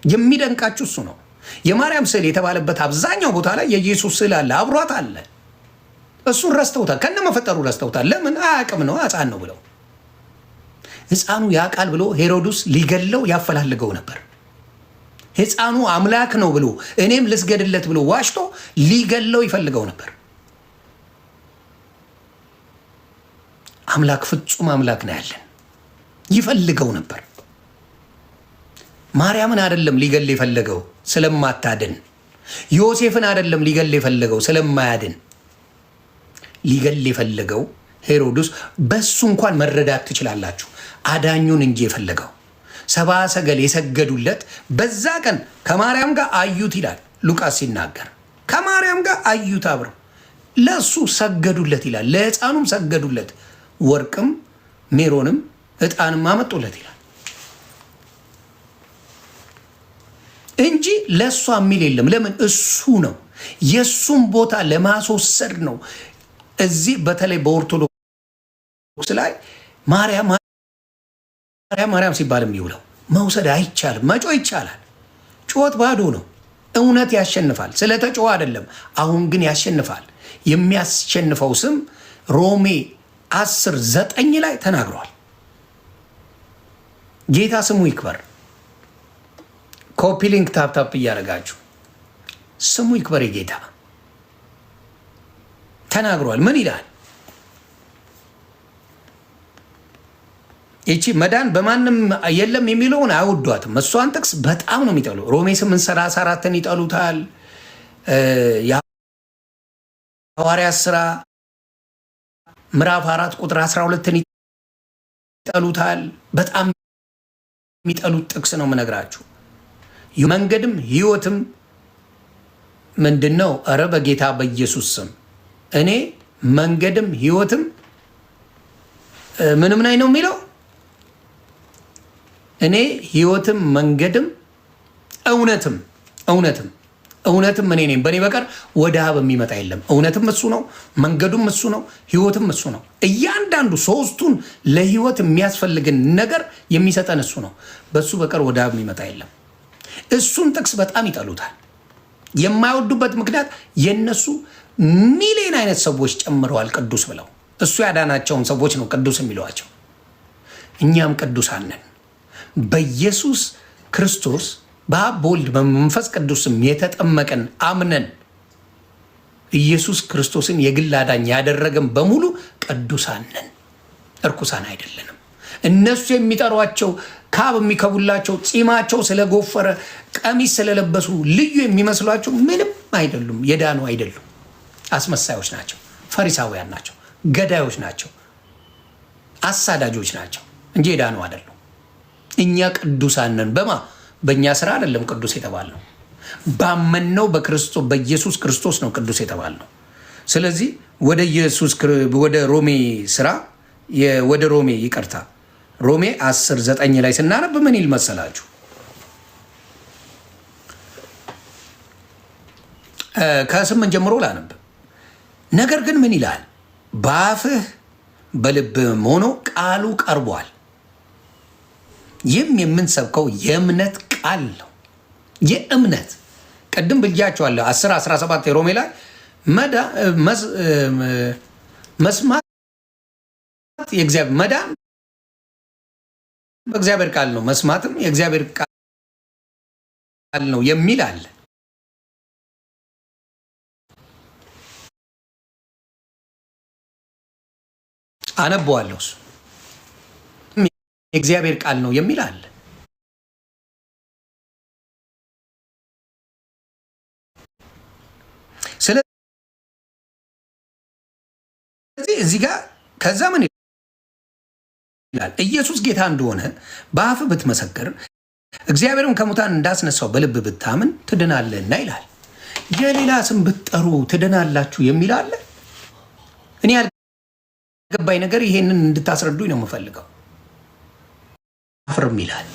የሚደንቃችሁ እሱ ነው። የማርያም ስዕል የተባለበት አብዛኛው ቦታ ላይ የኢየሱስ ስዕል አለ፣ አብሯት አለ። እሱን ረስተውታል፣ ከነ መፈጠሩ ረስተውታል። ለምን? አያውቅም ነው፣ ሕፃን ነው ብለው። ሕፃኑ ያውቃል ብሎ ሄሮድስ ሊገለው ያፈላልገው ነበር። ሕፃኑ አምላክ ነው ብሎ እኔም ልስገድለት ብሎ ዋሽቶ ሊገለው ይፈልገው ነበር። አምላክ ፍጹም አምላክ ነው ያለን፣ ይፈልገው ነበር። ማርያምን አይደለም ሊገል የፈለገው ስለማታድን። ዮሴፍን አይደለም ሊገል የፈለገው ስለማያድን። ሊገል የፈለገው ሄሮድስ በሱ እንኳን መረዳት ትችላላችሁ፣ አዳኙን እንጂ የፈለገው። 70 ሰገል የሰገዱለት በዛ ቀን ከማርያም ጋር አዩት ይላል ሉቃስ ሲናገር። ከማርያም ጋር አዩት አብረው ለሱ ሰገዱለት ይላል። ለሕፃኑም ሰገዱለት፣ ወርቅም ሜሮንም ዕጣንም አመጡለት ይላል። እንጂ ለእሷ የሚል የለም። ለምን? እሱ ነው የእሱን ቦታ ለማስወሰድ ነው። እዚህ በተለይ በኦርቶዶክስ ላይ ማርያም ማርያም ሲባል የሚውለው መውሰድ አይቻልም። መጮ ይቻላል። ጩኸት ባዶ ነው። እውነት ያሸንፋል። ስለተጮኸ አይደለም። አሁን ግን ያሸንፋል። የሚያሸንፈው ስም ሮሜ 10:9 ላይ ተናግሯል። ጌታ ስሙ ይክበር። ኮፒ ሊንክ ታፕታፕ እያደረጋችሁ ስሙ ይክበር። የጌታ ተናግሯል። ምን ይላል? ይቺ መዳን በማንም የለም የሚለውን አይወዷትም። እሷን ጥቅስ በጣም ነው የሚጠሉ። ሮሜ 8:34 ይጠሉታል። የሐዋርያት ሥራ ምዕራፍ 4 ቁጥር 12 ይጠሉታል። በጣም የሚጠሉት ጥቅስ ነው የምነግራችሁ። መንገድም ሕይወትም ምንድን ነው? እረ በጌታ በኢየሱስ ስም እኔ መንገድም ሕይወትም ምንም ናይ ነው የሚለው እኔ ሕይወትም መንገድም እውነትም እኔ ነኝ። በእኔ በቀር ወደ አብ የሚመጣ የለም። እውነትም እሱ ነው፣ መንገዱም እሱ ነው፣ ሕይወትም እሱ ነው። እያንዳንዱ ሶስቱን ለሕይወት የሚያስፈልግን ነገር የሚሰጠን እሱ ነው። በሱ በቀር ወደ አብ የሚመጣ የለም። እሱን ጥቅስ በጣም ይጠሉታል። የማይወዱበት ምክንያት የነሱ ሚሊዮን አይነት ሰዎች ጨምረዋል ቅዱስ ብለው። እሱ ያዳናቸውን ሰዎች ነው ቅዱስ የሚለዋቸው። እኛም ቅዱሳን ነን። በኢየሱስ ክርስቶስ በአብ በወልድ በመንፈስ ቅዱስም የተጠመቀን አምነን ኢየሱስ ክርስቶስን የግል አዳኝ ያደረገን በሙሉ ቅዱሳን ነን፣ እርኩሳን አይደለንም። እነሱ የሚጠሯቸው ካብ የሚከቡላቸው ጺማቸው ስለጎፈረ ቀሚስ ስለለበሱ ልዩ የሚመስሏቸው ምንም አይደሉም፣ የዳኑ አይደሉም። አስመሳዮች ናቸው፣ ፈሪሳውያን ናቸው፣ ገዳዮች ናቸው፣ አሳዳጆች ናቸው እንጂ የዳኑ አይደሉም። እኛ ቅዱሳን ነን። በእኛ ስራ አይደለም ቅዱስ የተባልነው፣ ባመንነው በኢየሱስ ክርስቶስ ነው ቅዱስ የተባልነው። ስለዚህ ወደ ሮሜ ስራ ወደ ሮሜ ይቅርታ ሮሜ 10:9 ላይ ስናነብ ምን ይል መሰላችሁ? ከ8 ጀምሮ ላነብ። ነገር ግን ምን ይላል? በአፍህ በልብህም ሆኖ ቃሉ ቀርቧል። ይህም የምንሰብከው የእምነት ቃል ነው። የእምነት ቅድም ብያቸዋለሁ። 10:17 የሮሜ ላይ መስማት የእግዚአብሔር መዳን በእግዚአብሔር ቃል ነው፣ መስማትም የእግዚአብሔር ቃል ነው የሚል አለ። አነበዋለሁ። እሱ የእግዚአብሔር ቃል ነው የሚል አለ። ስለዚህ እዚህ ጋር ከዛ ምን ይላል? ኢየሱስ ጌታ እንደሆነ በአፍ ብትመሰክር እግዚአብሔርም ከሙታን እንዳስነሳው በልብ ብታምን ትድናለህና ይላል። የሌላ ስም ብትጠሩ ትድናላችሁ የሚል አለ። እኔ ያልገባኝ ነገር ይሄንን እንድታስረዱኝ ነው የምፈልገው። አፍርም ይላል።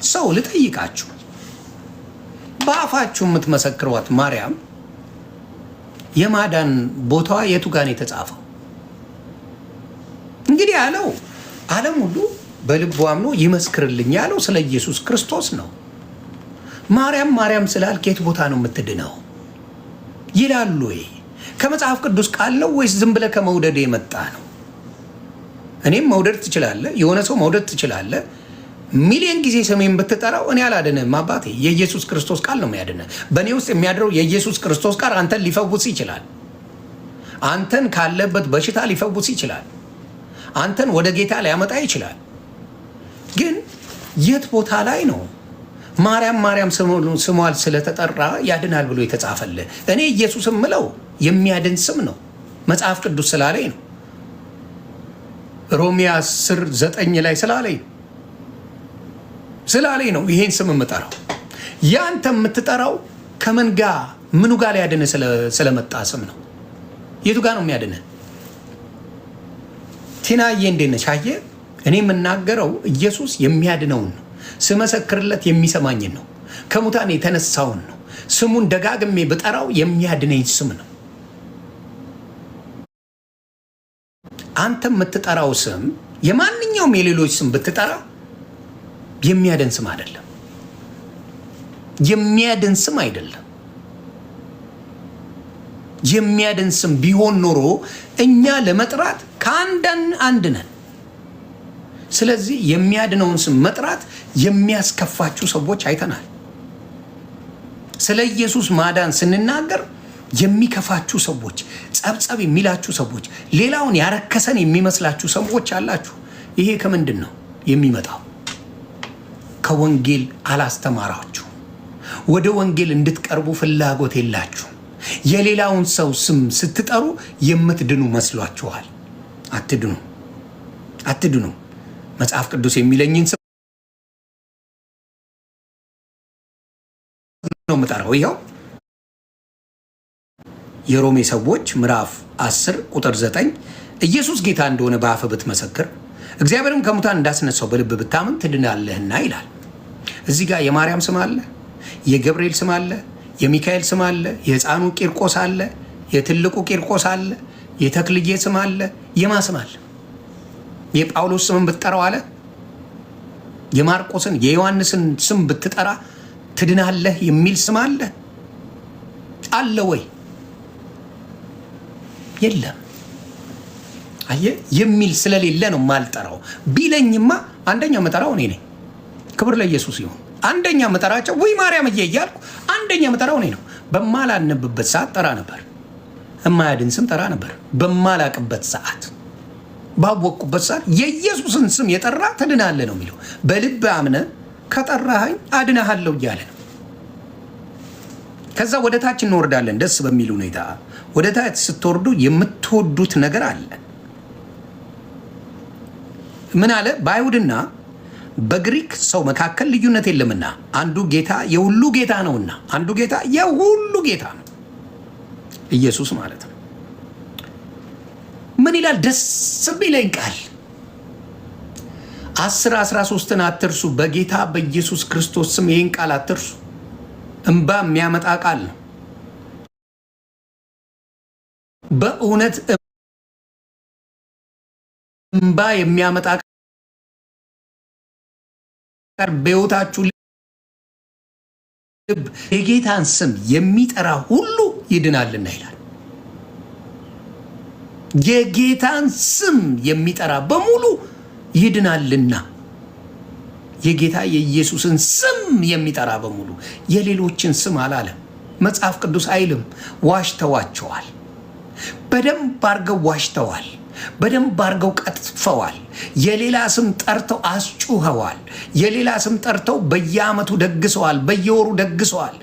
ሰው ልጠይቃችሁ፣ በአፋችሁ የምትመሰክሯት ማርያም የማዳን ቦታዋ የቱ ጋር ነው የተጻፈው? እንግዲህ ያለው ዓለም ሁሉ በልቡ አምኖ ይመስክርልኝ ያለው ስለ ኢየሱስ ክርስቶስ ነው። ማርያም ማርያም ስላልክ የት ቦታ ነው የምትድነው ይላሉ። ከመጽሐፍ ቅዱስ ቃል ነው ወይስ ዝም ብለህ ከመውደድ የመጣ ነው? እኔም መውደድ ትችላለህ፣ የሆነ ሰው መውደድ ትችላለህ። ሚሊዮን ጊዜ ስሜን ብትጠራው እኔ አላድንህም አባቴ። የኢየሱስ ክርስቶስ ቃል ነው የሚያድንህ። በእኔ ውስጥ የሚያድረው የኢየሱስ ክርስቶስ ቃል አንተን ሊፈውስ ይችላል። አንተን ካለበት በሽታ ሊፈውስ ይችላል። አንተን ወደ ጌታ ሊያመጣ ይችላል። ግን የት ቦታ ላይ ነው ማርያም ማርያም ስሟል ስለተጠራ ያድናል ብሎ የተጻፈልህ? እኔ ኢየሱስ ምለው የሚያድን ስም ነው፣ መጽሐፍ ቅዱስ ስላለኝ ነው። ሮሜ 10:9 ላይ ስላለኝ ነው ይሄን ስም የምጠራው። ያንተ የምትጠራው ከምን ጋር ምኑ ጋር ሊያድንህ ስለመጣ ስም ነው። የቱ ጋር ነው የሚያድንህ? ቲናዬ እንዴት ነሽ? አየህ፣ እኔ የምናገረው ኢየሱስ የሚያድነውን ነው። ስመሰክርለት የሚሰማኝን ነው። ከሙታን የተነሳውን ነው። ስሙን ደጋግሜ ብጠራው የሚያድነኝ ስም ነው። አንተ የምትጠራው ስም የማንኛውም የሌሎች ስም ብትጠራ የሚያድን ስም አይደለም። የሚያድን ስም አይደለም። የሚያድን ስም ቢሆን ኖሮ እኛ ለመጥራት አንድ ነን። ስለዚህ የሚያድነውን ስም መጥራት የሚያስከፋችሁ ሰዎች አይተናል። ስለ ኢየሱስ ማዳን ስንናገር የሚከፋችሁ ሰዎች፣ ጸብጸብ የሚላችሁ ሰዎች፣ ሌላውን ያረከሰን የሚመስላችሁ ሰዎች አላችሁ። ይሄ ከምንድን ነው የሚመጣው? ከወንጌል አላስተማራችሁ። ወደ ወንጌል እንድትቀርቡ ፍላጎት የላችሁ። የሌላውን ሰው ስም ስትጠሩ የምትድኑ መስሏችኋል። አትድኑ። መጽሐፍ ቅዱስ የሚለኝን ስም ነው የምጠራው። ይኸው የሮሜ ሰዎች ምዕራፍ 10 ቁጥር 9 ኢየሱስ ጌታ እንደሆነ በአፍ ብትመሰክር እግዚአብሔርም ከሙታን እንዳስነሳው በልብ ብታምን ትድናለህና ይላል። እዚህ ጋር የማርያም ስም አለ፣ የገብርኤል ስም አለ፣ የሚካኤል ስም አለ፣ የሕፃኑ ቂርቆስ አለ፣ የትልቁ ቂርቆስ አለ፣ የተክልዬ ስም አለ። የማ ስም አለ? የጳውሎስ ስምን ብትጠራው አለ። የማርቆስን የዮሐንስን ስም ብትጠራ ትድናለህ የሚል ስም አለ ወይ? የለም። አየህ፣ የሚል ስለሌለ ነው ማልጠራው። ቢለኝማ አንደኛ መጠራው እኔ ነኝ። ክብር ለኢየሱስ ይሁን። አንደኛ መጠራቸው ወይ ማርያም እያልኩ አንደኛ መጠራው እኔ ነው። በማላነብበት ሰዓት ጠራ ነበር። የማያድን ስም ጠራ ነበር። በማላቅበት ሰዓት፣ ባወቅኩበት ሰዓት የኢየሱስን ስም የጠራ ትድናለህ ነው የሚለው። በልብ አምነህ ከጠራኸኝ አድናሃለሁ እያለ ነው። ከዛ ወደ ታች እንወርዳለን። ደስ በሚል ሁኔታ ወደ ታች ስትወርዱ የምትወዱት ነገር አለ። ምን አለ? በአይሁድና በግሪክ ሰው መካከል ልዩነት የለምና አንዱ ጌታ የሁሉ ጌታ ነውና። አንዱ ጌታ የሁሉ ጌታ ነው፣ ኢየሱስ ማለት ነው። ምን ይላል? ደስ የሚለኝ ቃል 10:13 አትርሱ። በጌታ በኢየሱስ ክርስቶስ ስም ይህን ቃል አትርሱ። እንባ የሚያመጣ ቃል ነው። በእውነት እንባ የሚያመጣ ቃል በሕይወታችሁ ልብ የጌታን ስም የሚጠራ ሁሉ ይድናልና ይላል። የጌታን ስም የሚጠራ በሙሉ ይድናልና። የጌታ የኢየሱስን ስም የሚጠራ በሙሉ፣ የሌሎችን ስም አላለም። መጽሐፍ ቅዱስ አይልም። ዋሽተዋቸዋል። በደንብ አርገው ዋሽተዋል። በደንብ አርገው ቀጥፈዋል። የሌላ ስም ጠርተው አስጩኸዋል። የሌላ ስም ጠርተው በየዓመቱ ደግሰዋል፣ በየወሩ ደግሰዋል።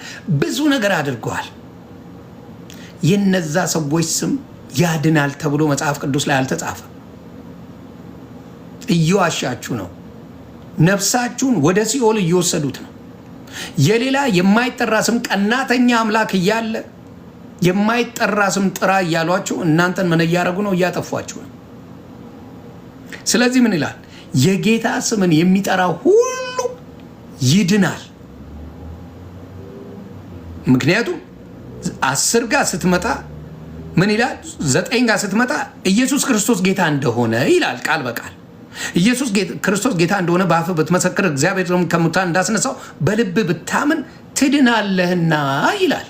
ብዙ ነገር አድርገዋል። የነዛ ሰዎች ስም ያድናል ተብሎ መጽሐፍ ቅዱስ ላይ አልተጻፈም። እየዋሻችሁ ነው። ነፍሳችሁን ወደ ሲኦል እየወሰዱት ነው። የሌላ የማይጠራ ስም ቀናተኛ አምላክ እያለ የማይጠራ ስም ጥራ እያሏችሁ እናንተን ምን እያደረጉ ነው? እያጠፏችሁ ነው። ስለዚህ ምን ይላል? የጌታ ስምን የሚጠራ ሁሉ ይድናል። ምክንያቱም 10 ጋር ስትመጣ ምን ይላል? 9 ጋር ስትመጣ ኢየሱስ ክርስቶስ ጌታ እንደሆነ ይላል ቃል በቃል። ኢየሱስ ክርስቶስ ጌታ እንደሆነ በአፍ ብትመሰክር እግዚአብሔር ከሙታን እንዳስነሳው በልብ ብታምን ትድናለህና ይላል።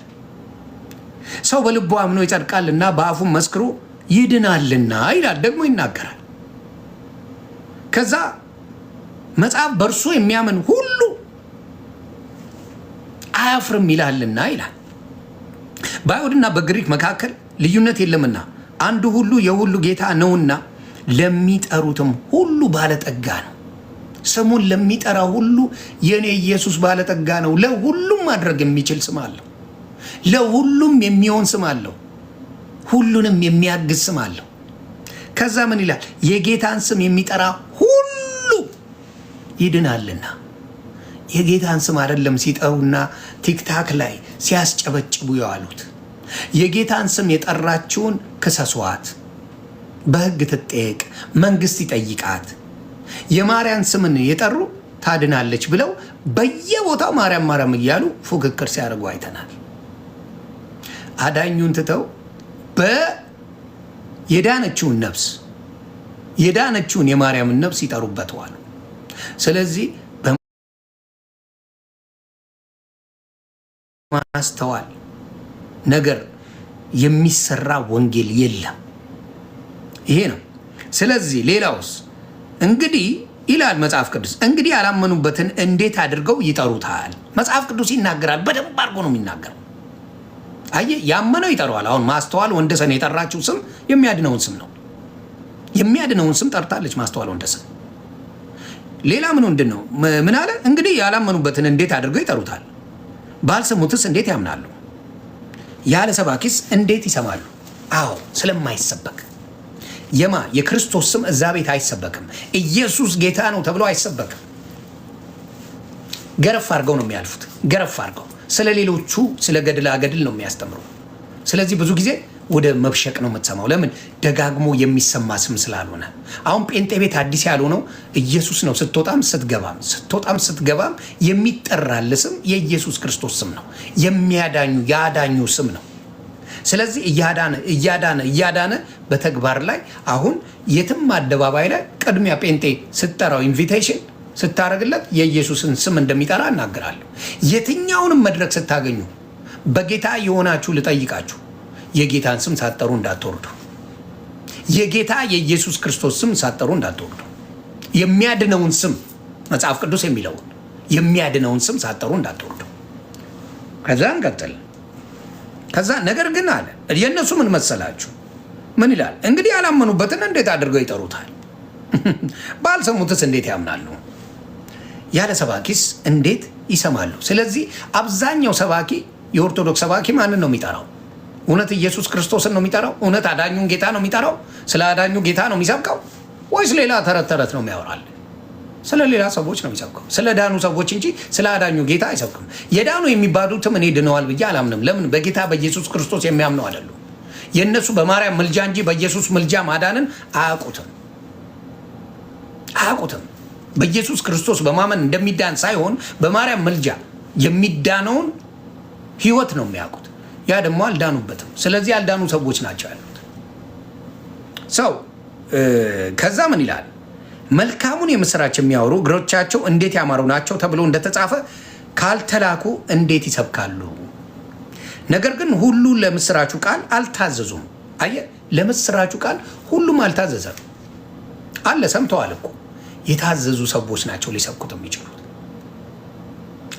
ሰው በልቡ አምኖ ይጸድቃልና በአፉም መስክሮ ይድናልና ይላል። ደግሞ ይናገራል። ከዛ መጽሐፍ በእርሱ የሚያምን ሁሉ አያፍርም ይላልና ይላል። በአይሁድና በግሪክ መካከል ልዩነት የለምና አንዱ ሁሉ የሁሉ ጌታ ነውና ለሚጠሩትም ሁሉ ባለጠጋ ነው። ስሙን ለሚጠራ ሁሉ የኔ ኢየሱስ ባለጠጋ ነው። ለሁሉም ማድረግ የሚችል ስም አለው። ለሁሉም የሚሆን ስም አለው። ሁሉንም የሚያግዝ ስም አለው። ከዛ ምን ይላል? የጌታን ስም የሚጠራ ሁሉ ይድናልና። የጌታን ስም አይደለም ሲጠሩና ቲክታክ ላይ ሲያስጨበጭቡ የዋሉት። የጌታን ስም የጠራችውን ክሰሷት፣ በሕግ ትጠየቅ፣ መንግስት ይጠይቃት። የማርያም ስምን የጠሩ ታድናለች ብለው በየቦታው ማርያም ማርያም እያሉ ፉክክር ሲያደርጉ አይተናል። አዳኙን ትተው የዳነችውን ነፍስ የዳነችውን የማርያምን ነፍስ ይጠሩበት ዋሉ። ስለዚህ በማስተዋል ነገር የሚሰራ ወንጌል የለም። ይሄ ነው። ስለዚህ ሌላውስ እንግዲህ ይላል መጽሐፍ ቅዱስ፣ እንግዲህ ያላመኑበትን እንዴት አድርገው ይጠሩታል? መጽሐፍ ቅዱስ ይናገራል። በደንብ አድርጎ ነው የሚናገረው። አየህ፣ ያመነው ይጠራዋል። አሁን ማስተዋል ወንደሰን የጠራችው ስም የሚያድነውን ስም ነው። የሚያድነውን ስም ጠርታለች ማስተዋል ወንደሰን። ሌላ ምንድን ነው? ምን አለ? እንግዲህ ያላመኑበትን እንዴት አድርገው ይጠሩታል? ባልሰሙትስ እንዴት ያምናሉ? ያለ ሰባኪስ እንዴት ይሰማሉ? አዎ፣ ስለማይሰበክ የክርስቶስ ስም እዛ ቤት አይሰበክም። ኢየሱስ ጌታ ነው ተብሎ አይሰበክም። ገረፍ አድርገው ነው የሚያልፉት። ገረፍ አድርገው ስለ ሌሎቹ ስለ ገድላ ገድል ነው የሚያስተምሩ። ስለዚህ ብዙ ጊዜ ወደ መብሸቅ ነው የምትሰማው። ለምን? ደጋግሞ የሚሰማ ስም ስላልሆነ። አሁን ጴንጤ ቤት አዲስ ያልሆነው ኢየሱስ ነው። ስትወጣም ስትገባም የሚጠራል ስም የኢየሱስ ክርስቶስ ስም ነው። ያዳኙ ስም ነው። ስለዚህ እያዳነ በተግባር ላይ አሁን የትም አደባባይ ላይ ቅድሚያ ጴንጤ ስትጠራው ኢንቪቴሽን ስታደርግለት የኢየሱስን ስም እንደሚጠራ እናገራለሁ። የትኛውንም መድረክ ስታገኙ በጌታ የሆናችሁ ልጠይቃችሁ፣ የጌታን ስም ሳትጠሩ እንዳትወርዱ። የጌታ የኢየሱስ ክርስቶስ ስም ሳትጠሩ እንዳትወርዱ። የሚያድነውን ስም መጽሐፍ ቅዱስ የሚለውን የሚያድነውን ስም ሳትጠሩ እንዳትወርዱ። ከዛ እንቀጥል። ከዛ ነገር ግን አለ የእነሱ ምን መሰላችሁ? ምን ይላል? እንግዲህ ያላመኑበትን እንዴት አድርገው ይጠሩታል? ባልሰሙትስ እንዴት ያምናሉ? ያለ ሰባኪስ እንዴት ይሰማሉ? ስለዚህ አብዛኛው ሰባኪ የኦርቶዶክስ ሰባኪ ማንን ነው የሚጠራው? እውነት ኢየሱስ ክርስቶስን ነው የሚጠራው? እውነት አዳኙን ጌታ ነው የሚጠራው? ስለ አዳኙ ጌታ ነው የሚሰብከው ወይስ ሌላ ተረት ተረት ነው የሚያወራል? ስለ ሌላ ሰዎች ነው የሚሰብከው፣ ስለ ዳኑ ሰዎች እንጂ ስለ አዳኙ ጌታ አይሰብክም። የዳኑ የሚባሉትም እኔ ድነዋል ብዬ አላምንም። ለምን? በጌታ በኢየሱስ ክርስቶስ የሚያምኑ አይደሉም። የእነሱ በማርያም ምልጃ እንጂ በኢየሱስ ምልጃ ማዳንን አያውቁትም። በኢየሱስ ክርስቶስ በማመን እንደሚዳን ሳይሆን በማርያም ምልጃ የሚዳነውን ህይወት ነው የሚያውቁት። ያ ደግሞ አልዳኑበትም። ስለዚህ ያልዳኑ ሰዎች ናቸው ያሉት ሰው። ከዛ ምን ይላል? መልካሙን የምስራች የሚያወሩ እግሮቻቸው እንዴት ያማሩ ናቸው ተብሎ እንደተጻፈ ካልተላኩ እንዴት ይሰብካሉ? ነገር ግን ሁሉ ለምስራቹ ቃል አልታዘዙም። አየህ፣ ለምስራቹ ቃል ሁሉም አልታዘዘም አለ። ሰምተዋል እኮ የታዘዙ ሰዎች ናቸው ሊሰብኩት የሚችሉት።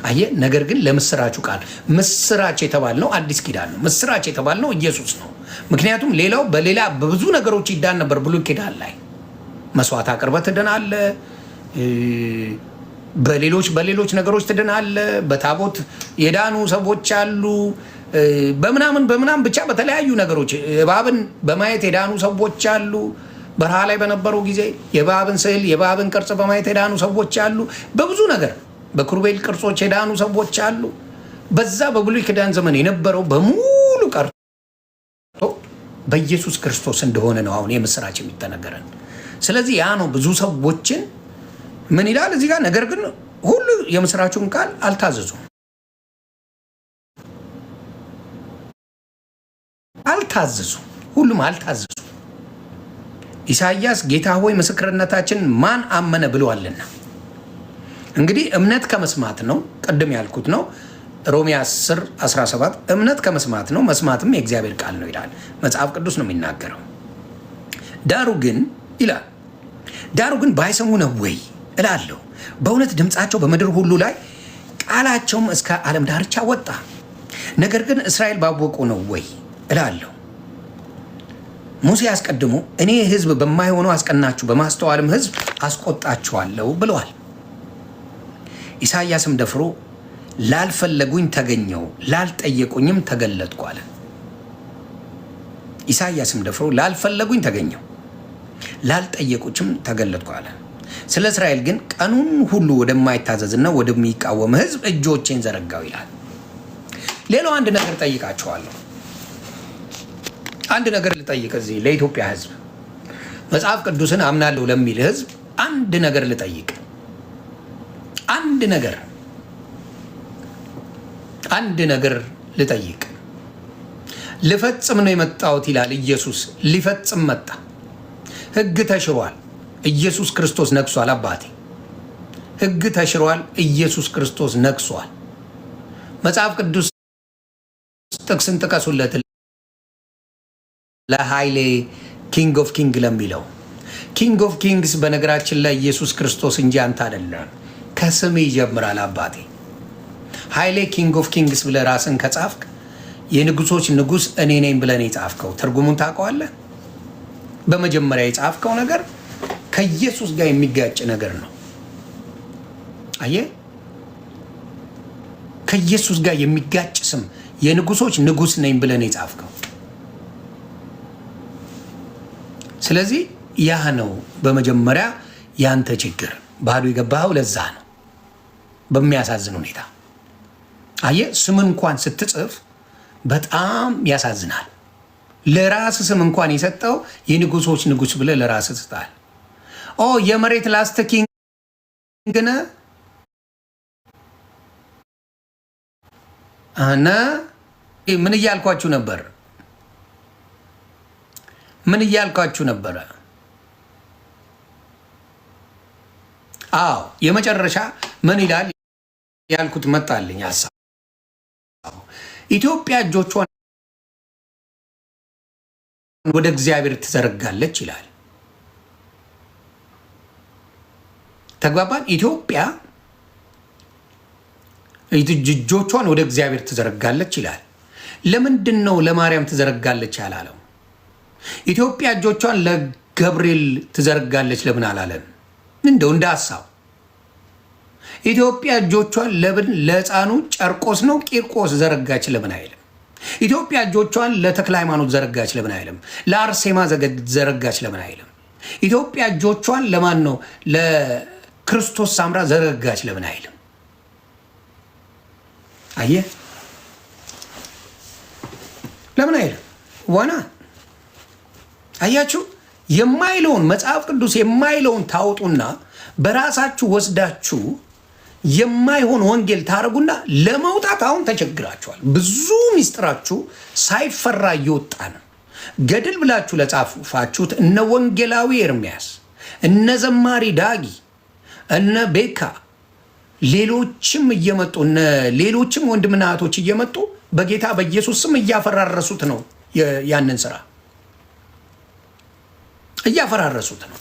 አየህ፣ ነገር ግን ለምስራቹ ቃል ምስራች የተባልነው አዲስ ኪዳን ነው። ምስራች የተባልነው ኢየሱስ ነው። ምክንያቱም ሌላው በሌላ በብዙ ነገሮች ይዳን ነበር ብሉይ ኪዳን ላይ መስዋዕት አቅርበህ ትድናለህ። በሌሎች ነገሮች ትድናለህ። በታቦት የዳኑ ሰዎች አሉ። በምናምን ብቻ በተለያዩ ነገሮች እባብን በማየት የዳኑ ሰዎች አሉ። በረሃ ላይ በነበሩ ጊዜ የእባብን ስዕል የእባብን ቅርጽ በማየት የዳኑ ሰዎች አሉ። በብዙ ነገር በክሩቤል ቅርጾች የዳኑ ሰዎች አሉ። በዛ በብሉይ ኪዳን ዘመን የነበረው በሙሉ ቀርቶ በኢየሱስ ክርስቶስ እንደሆነ ነው አሁን የምስራች የሚተነገረን። ስለዚህ ያ ነው ብዙ ሰዎችን ምን ይላል እዚህ ጋር? ነገር ግን ሁሉ የምስራቹን ቃል አልታዘዙም። ሁሉም አልታዘዙ። ኢሳይያስ ጌታ ሆይ ምስክርነታችን ማን አመነ ብሏልና። እንግዲህ እምነት ከመስማት ነው፣ ቅድም ያልኩት ነው። ሮሜ 10:17 እምነት ከመስማት ነው፣ መስማትም የእግዚአብሔር ቃል ነው ይላል። መጽሐፍ ቅዱስ ነው የሚናገረው። ዳሩ ግን ባይሰሙ ነው ወይ እላለሁ። በእውነት ድምፃቸው በምድር ሁሉ ላይ ቃላቸውም እስከ ዓለም ዳርቻ ወጣ። ነገር ግን እስራኤል ባወቁ ነው ወይ እላለሁ። ሙሴ አስቀድሞ እኔ ሕዝብ በማይሆነው አስቀናችሁ፣ በማስተዋልም ሕዝብ አስቆጣችኋለሁ ብለዋል። ኢሳይያስም ደፍሮ ላልፈለጉኝ ተገኘው፣ ላልጠየቁኝም ተገለጥኩ አለ። ኢሳይያስም ደፍሮ ላልፈለጉኝ ተገኘው፣ ላልጠየቁችም ተገለጥኩ አለ። ስለ እስራኤል ግን ቀኑን ሁሉ ወደማይታዘዝና ወደሚቃወም ሕዝብ እጆቼን ዘረጋው ይላል። ሌላው አንድ ነገር ጠይቃችኋለሁ። አንድ ነገር ልጠይቅ። እዚህ ለኢትዮጵያ ሕዝብ መጽሐፍ ቅዱስን አምናለሁ ለሚል ሕዝብ አንድ ነገር ልጠይቅ። አንድ ነገር አንድ ነገር ልጠይቅ። ልፈጽም ነው የመጣሁት ይላል ኢየሱስ። ሊፈጽም መጣ። ሕግ ተሽሯል። ኢየሱስ ክርስቶስ ነግሷል። አባቴ ሕግ ተሽሯል። ኢየሱስ ክርስቶስ ነግሷል። መጽሐፍ ቅዱስ ጥቅስን ጥቀሱለት ለኃይሌ ኪንግ ኦፍ ኪንግ ለሚለው ኪንግ ኦፍ ኪንግስ በነገራችን ላይ ኢየሱስ ክርስቶስ እንጂ አንተ አይደለም። ከስም ይጀምራል አባቴ። ኃይሌ ኪንግ ኦፍ ኪንግስ ብለህ ራስን ከጻፍክ የንጉሶች ንጉስ እኔ ነኝ ብለን የጻፍከው ትርጉሙን ታውቀዋለህ? በመጀመሪያ የጻፍከው ነገር ከኢየሱስ ጋር የሚጋጭ ነገር ነው። አየህ፣ ከኢየሱስ ጋር የሚጋጭ ስም የንጉሶች ንጉስ ነኝ ብለን የጻፍከው። ስለዚህ ያ ነው በመጀመሪያ ያንተ ችግር። ባዶ የገባኸው ለዛ ነው። በሚያሳዝን ሁኔታ አየህ፣ ስም እንኳን ስትጽፍ በጣም ያሳዝናል። ለራስ ስም እንኳን የሰጠው የንጉሶች ንጉስ ብለህ ለራስ ስጣል። ኦ የመሬት ላስት ኪንግ ነህ እና ምን እያልኳችሁ ነበር? ምን እያልኳችሁ ነበረ? አዎ የመጨረሻ ምን ይላል ያልኩት መጣልኝ ሀሳብ። ኢትዮጵያ እጆቿን ወደ እግዚአብሔር ትዘረጋለች ይላል። ተግባባን? ኢትዮጵያ እጆቿን ወደ እግዚአብሔር ትዘረጋለች ይላል። ለምንድን ነው ለማርያም ትዘረጋለች ያላለው? ኢትዮጵያ እጆቿን ለገብርኤል ትዘረጋለች ለምን አላለም? እንደው እንደ ሀሳብ ኢትዮጵያ እጆቿን ለሕፃኑ ጨርቆስ ነው ቂርቆስ ዘረጋች ለምን አይልም? ኢትዮጵያ እጆቿን ለተክለ ሃይማኖት ዘረጋች ለምን አይልም? ለአርሴማ ዘረጋች ለምን አይልም? ኢትዮጵያ እጆቿን ለማን ነው ለክርስቶስ ሳምራ ዘረጋች ለምን አይልም? አየህ ለምን አይልም? ዋና አያችሁ፣ የማይለውን መጽሐፍ ቅዱስ የማይለውን ታወጡና በራሳችሁ ወስዳችሁ የማይሆን ወንጌል ታረጉና ለመውጣት አሁን ተቸግራችኋል። ብዙ ሚስጥራችሁ ሳይፈራ እየወጣ ነው። ገድል ብላችሁ ለጻፋችሁት እነ ወንጌላዊ ኤርሚያስ፣ እነ ዘማሪ ዳጊ፣ እነ ቤካ ሌሎችም እየመጡ ሌሎችም ወንድምና እህቶች እየመጡ በጌታ በኢየሱስ ስም እያፈራረሱት ነው። ያንን ስራ እያፈራረሱት ነው።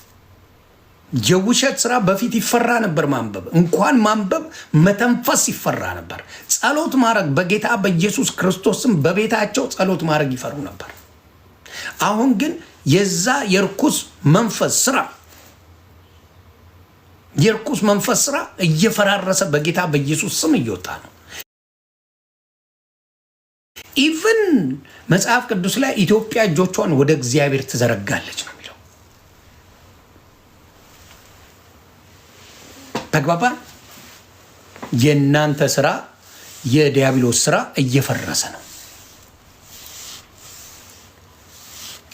የውሸት ስራ በፊት ይፈራ ነበር። ማንበብ እንኳን ማንበብ መተንፈስ ይፈራ ነበር። ጸሎት ማድረግ በጌታ በኢየሱስ ክርስቶስ ስም በቤታቸው ጸሎት ማድረግ ይፈሩ ነበር። አሁን ግን የዛ የርኩስ መንፈስ ስራ እየፈራረሰ በጌታ በኢየሱስ ስም እየወጣ ነው። ኢቭን መጽሐፍ ቅዱስ ላይ ኢትዮጵያ እጆቿን ወደ እግዚአብሔር ትዘረጋለች ነው የሚለው። ተግባባን? የእናንተ ስራ የዲያብሎስ ስራ እየፈረሰ ነው።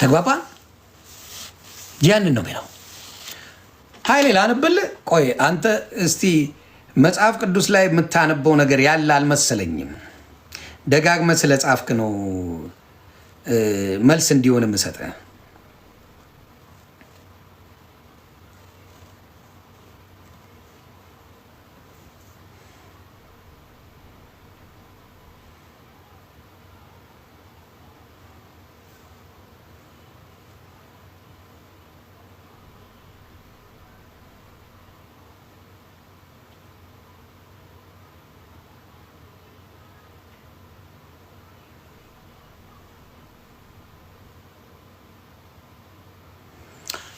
ተግባባን? ያንን ነው የሚለው። ኃይሌ ላንብልህ። ቆይ አንተ እስቲ መጽሐፍ ቅዱስ ላይ የምታነበው ነገር ያለ አልመሰለኝም። ደጋግመህ ስለ ጻፍክ ነው መልስ እንዲሆን የምሰጠህ።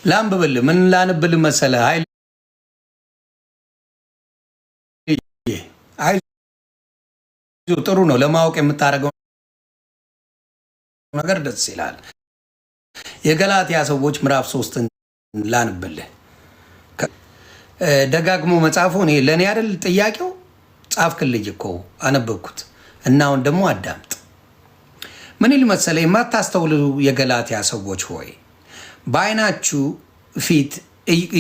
ላንብብል። ምን ላንብል መሰለ? ጥሩ ነው ለማወቅ የምታደርገው ነገር ደስ ይላል። የገላትያ ሰዎች ምዕራፍ 3 ላንብልህ። ደጋግሞ መጽሐፉ ለእኔ አይደል ጥያቄው? ጻፍክልኝ እኮ አነበብኩት እና አሁን ደግሞ አዳምጥ። ምን ይል መሰለ? የማታስተውሉ የገላትያ ሰዎች ሆይ በዓይናችሁ ፊት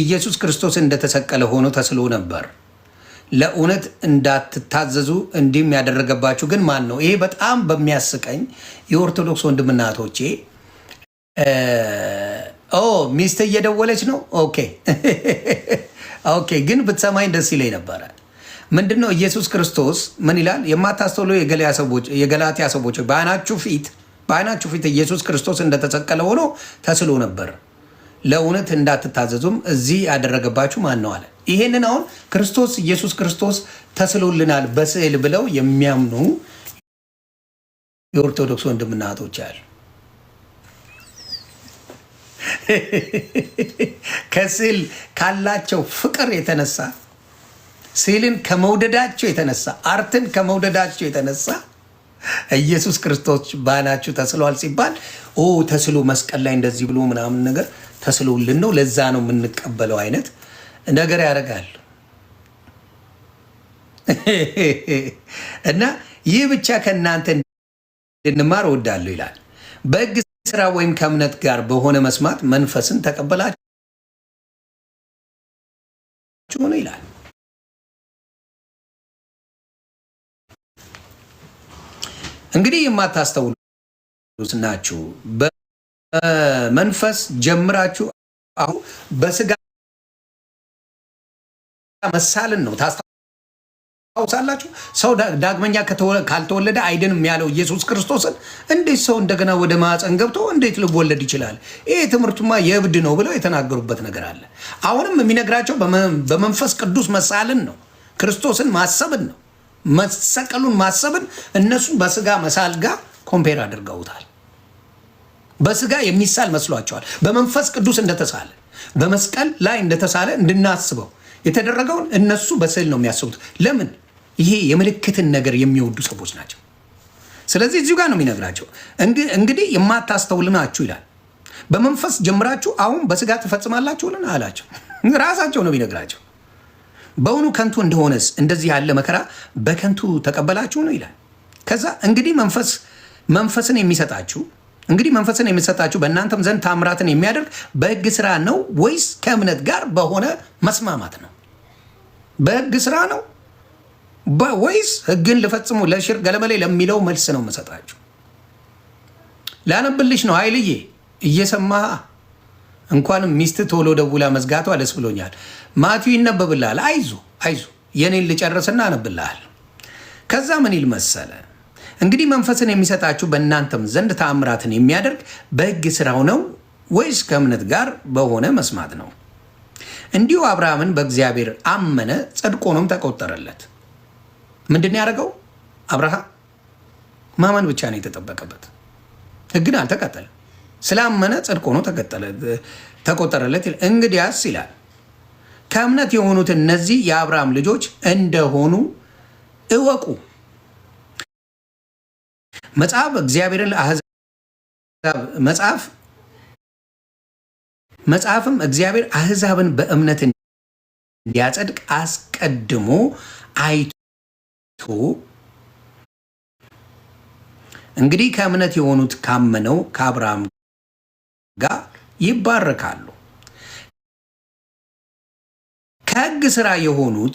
ኢየሱስ ክርስቶስ እንደተሰቀለ ሆኖ ተስሎ ነበር። ለእውነት እንዳትታዘዙ እንዲህም ያደረገባችሁ ግን ማን ነው? ይሄ በጣም በሚያስቀኝ የኦርቶዶክስ ወንድምና እህቶቼ ሚስት እየደወለች ነው። ኦኬ ኦኬ፣ ግን ብትሰማኝ ደስ ይለኝ ነበረ። ምንድን ነው ኢየሱስ ክርስቶስ ምን ይላል? የማታስተውሉ የገላትያ ሰዎች በዓይናችሁ ፊት ኢየሱስ ክርስቶስ እንደተሰቀለ ሆኖ ተስሎ ነበር፣ ለእውነት እንዳትታዘዙም እዚህ ያደረገባችሁ ማን ነው አለ። ይሄንን አሁን ክርስቶስ ኢየሱስ ክርስቶስ ተስሎልናል በስዕል ብለው የሚያምኑ የኦርቶዶክስ ወንድምና እህቶች አሉ። ከስዕል ካላቸው ፍቅር የተነሳ ስዕልን ከመውደዳቸው የተነሳ አርትን ከመውደዳቸው የተነሳ ኢየሱስ ክርስቶስ በዓይናችሁ ተስሏል ሲባል ተስሎ መስቀል ላይ እንደዚህ ብሎ ምናምን ነገር ተስሎልን ነው ለዛ ነው የምንቀበለው አይነት ነገር ያደርጋል። እና ይህ ብቻ ከእናንተ እንድንማር እወዳለሁ ይላል። በሕግ ስራ ወይም ከእምነት ጋር በሆነ መስማት መንፈስን ተቀበላችሁ ነው ይላል። እንግዲህ የማታስተውሉት ናችሁ። በመንፈስ ጀምራችሁ አሁን በስጋ መሳልን ነው። ታስታውሳላችሁ። ሰው ዳግመኛ ካልተወለደ አይድንም ያለው ኢየሱስ ክርስቶስን እንዴት ሰው እንደገና ወደ ማዕፀን ገብቶ እንዴት ሊወለድ ይችላል? ይሄ ትምህርቱማ የእብድ ነው ብለው የተናገሩበት ነገር አለ። አሁንም የሚነግራቸው በመንፈስ ቅዱስ መሳልን ነው። ክርስቶስን ማሰብን ነው። መሰቀሉን ማሰብን እነሱ በስጋ መሳል ጋር ኮምፔር አድርገውታል። በስጋ የሚሳል መስሏቸዋል። በመንፈስ ቅዱስ እንደተሳለ በመስቀል ላይ እንደተሳለ እንድናስበው የተደረገውን እነሱ በስዕል ነው የሚያስቡት። ለምን? ይሄ የምልክትን ነገር የሚወዱ ሰዎች ናቸው። ስለዚህ እዚሁ ጋር ነው የሚነግራቸው። እንግዲህ የማታስተውሉ ናችሁ ይላል። በመንፈስ ጀምራችሁ አሁን በስጋ ትፈጽማላችሁልን አላቸው። ራሳቸው ነው የሚነግራቸው። በእውኑ ከንቱ እንደሆነስ እንደዚህ ያለ መከራ በከንቱ ተቀበላችሁ ነው ይላል። ከዛ እንግዲህ መንፈስን የሚሰጣችሁ በእናንተም ዘንድ ታምራትን የሚያደርግ በሕግ ስራ ነው ወይስ ከእምነት ጋር በሆነ መስማማት ነው? በሕግ ስራ ነው ወይስ ሕግን ልፈጽሙ ለሽር ገለመሌ ለሚለው መልስ ነው የምሰጣችሁ። ላነብልሽ ነው ኃይልዬ፣ እየሰማህ እንኳንም ሚስት ቶሎ ደውላ መዝጋቷ ደስ ብሎኛል። ማቲው ይነበብልሃል። አይዞ የኔን ልጨርስና አነብልሃል። ከዛ ምን ይል መሰለ? እንግዲህ መንፈስን የሚሰጣችሁ በእናንተም ዘንድ ተአምራትን የሚያደርግ በሕግ ስራው ነው ወይስ ከእምነት ጋር በሆነ መስማት ነው? እንዲሁ አብርሃምን በእግዚአብሔር አመነ፣ ጽድቆንም ተቆጠረለት። ምንድን ያደረገው? አብርሃም ማመን ብቻ ነው የተጠበቀበት። ሕግን አልተቀጠለም። ስላመነ ጽድቅ ሆኖ ተቆጠረለት። እንግዲያስ ይላል ከእምነት የሆኑት እነዚህ የአብርሃም ልጆች እንደሆኑ እወቁ። መጽሐፍም እግዚአብሔር አሕዛብን በእምነት እንዲያጸድቅ አስቀድሞ አይቶ እንግዲህ ከእምነት የሆኑት ካመነው ከአብርሃም ጋር ይባረካሉ። ከሕግ ስራ የሆኑት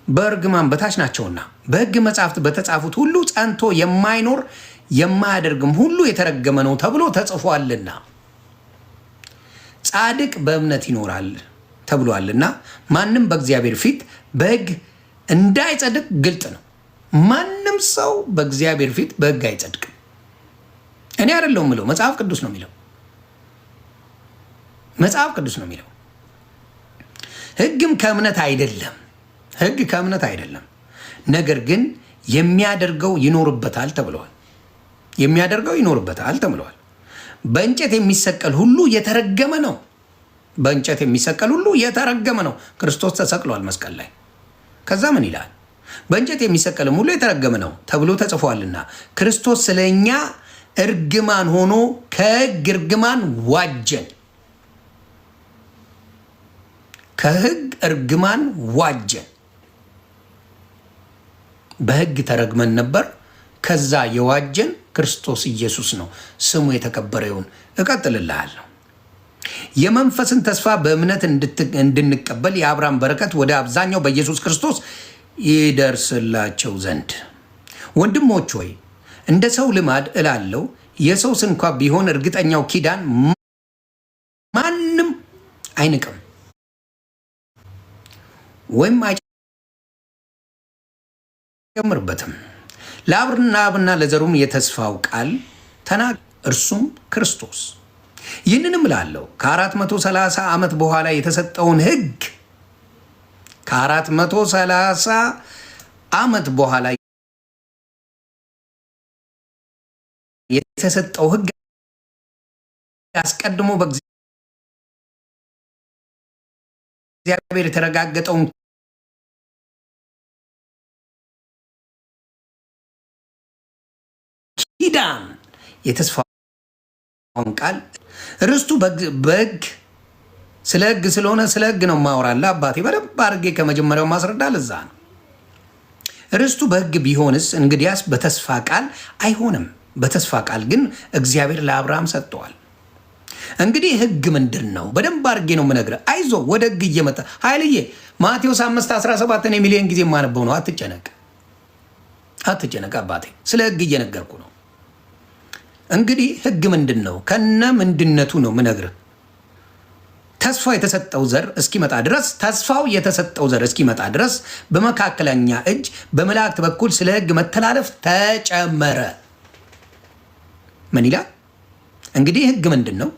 በእርግማን በታች ናቸውና በሕግ መጻሕፍት በተጻፉት ሁሉ ጸንቶ የማይኖር የማያደርግም ሁሉ የተረገመ ነው ተብሎ ተጽፏልና ጻድቅ በእምነት ይኖራል ተብሏልና ማንም በእግዚአብሔር ፊት በሕግ እንዳይጸድቅ ግልጥ ነው። ማንም ሰው በእግዚአብሔር ፊት በሕግ አይጸድቅም። እኔ አይደለሁም የምለው፣ መጽሐፍ ቅዱስ ነው የሚለው። መጽሐፍ ቅዱስ ነው የሚለው። ሕግም ከእምነት አይደለም። ሕግ ከእምነት አይደለም፣ ነገር ግን የሚያደርገው ይኖርበታል ተብለዋል። የሚያደርገው ይኖርበታል ተብለዋል። በእንጨት የሚሰቀል ሁሉ የተረገመ ነው። በእንጨት የሚሰቀል ሁሉ የተረገመ ነው። ክርስቶስ ተሰቅሏል መስቀል ላይ። ከዛ ምን ይላል? በእንጨት የሚሰቀልም ሁሉ የተረገመ ነው ተብሎ ተጽፏልና ክርስቶስ ስለ እኛ እርግማን ሆኖ ከሕግ እርግማን ዋጀን። ከሕግ እርግማን ዋጀን። በሕግ ተረግመን ነበር። ከዛ የዋጀን ክርስቶስ ኢየሱስ ነው። ስሙ የተከበረ ይሁን። እቀጥልልሃለሁ። የመንፈስን ተስፋ በእምነት እንድንቀበል የአብርሃም በረከት ወደ አብዛኛው በኢየሱስ ክርስቶስ ይደርስላቸው ዘንድ። ወንድሞች ሆይ እንደ ሰው ልማድ እላለሁ፣ የሰው እንኳ ቢሆን እርግጠኛው ኪዳን ማንም አይንቅም ወይም አይጨምርበትም። ለአብርሃምና ለዘሩም የተስፋው ቃል ተናገረ፣ እርሱም ክርስቶስ። ይህንንም እላለሁ ከ430 ዓመት በኋላ የተሰጠውን ሕግ ከ430 ዓመት በኋላ የተሰጠው ሕግ አስቀድሞ በእግዚአብሔር የተረጋገጠውን ኪዳን የተስፋውን ቃል ርስቱ በሕግ ስለ ሕግ ስለሆነ ስለ ሕግ ነው ማወራለህ አባቴ በደንብ አድርጌ ከመጀመሪያው ማስረዳ ለዛ ነው። ርስቱ በሕግ ቢሆንስ እንግዲያስ በተስፋ ቃል አይሆንም። በተስፋ ቃል ግን እግዚአብሔር ለአብርሃም ሰጥተዋል። እንግዲህ ሕግ ምንድን ነው? በደንብ አድርጌ ነው የምነግርህ። አይዞ ወደ ሕግ እየመጣ ኃይልዬ ማቴዎስ 5:17 እኔ ሚሊዮን ጊዜ የማነበው ነው። አትጨነቅ አባቴ፣ ስለ ሕግ እየነገርኩ ነው። እንግዲህ ሕግ ምንድን ነው? ከነ ምንድነቱ ነው ምነግርህ። ተስፋው የተሰጠው ዘር እስኪመጣ ድረስ በመካከለኛ እጅ በመላእክት በኩል ስለ ሕግ መተላለፍ ተጨመረ። ምን ይላል? እንግዲህ ሕግ ምንድን ነው?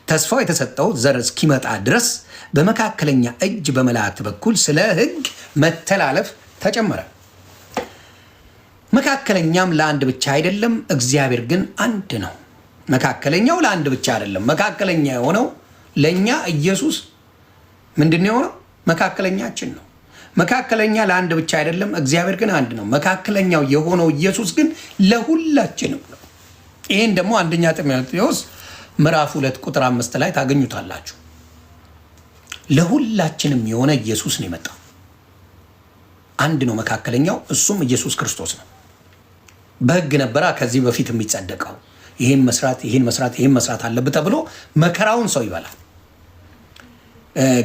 ተስፋው የተሰጠው ዘር እስኪመጣ ድረስ በመካከለኛ እጅ በመላእክት በኩል ስለ ሕግ መተላለፍ ተጨመረ። መካከለኛም ለአንድ ብቻ አይደለም፣ እግዚአብሔር ግን አንድ ነው። መካከለኛው ለአንድ ብቻ አይደለም። መካከለኛ የሆነው ለእኛ ኢየሱስ ምንድን የሆነው መካከለኛችን ነው። መካከለኛ ለአንድ ብቻ አይደለም፣ እግዚአብሔር ግን አንድ ነው። መካከለኛው የሆነው ኢየሱስ ግን ለሁላችንም ነው። ይህን ደግሞ አንደኛ ጢሞቴዎስ ምዕራፍ 2 ቁጥር 5 ላይ ታገኙታላችሁ። ለሁላችንም የሆነ ኢየሱስ ነው የመጣው። አንድ ነው መካከለኛው፣ እሱም ኢየሱስ ክርስቶስ ነው። በሕግ ነበራ ከዚህ በፊት የሚጸደቀው ይህን መስራት አለብህ ተብሎ መከራውን ሰው ይበላል።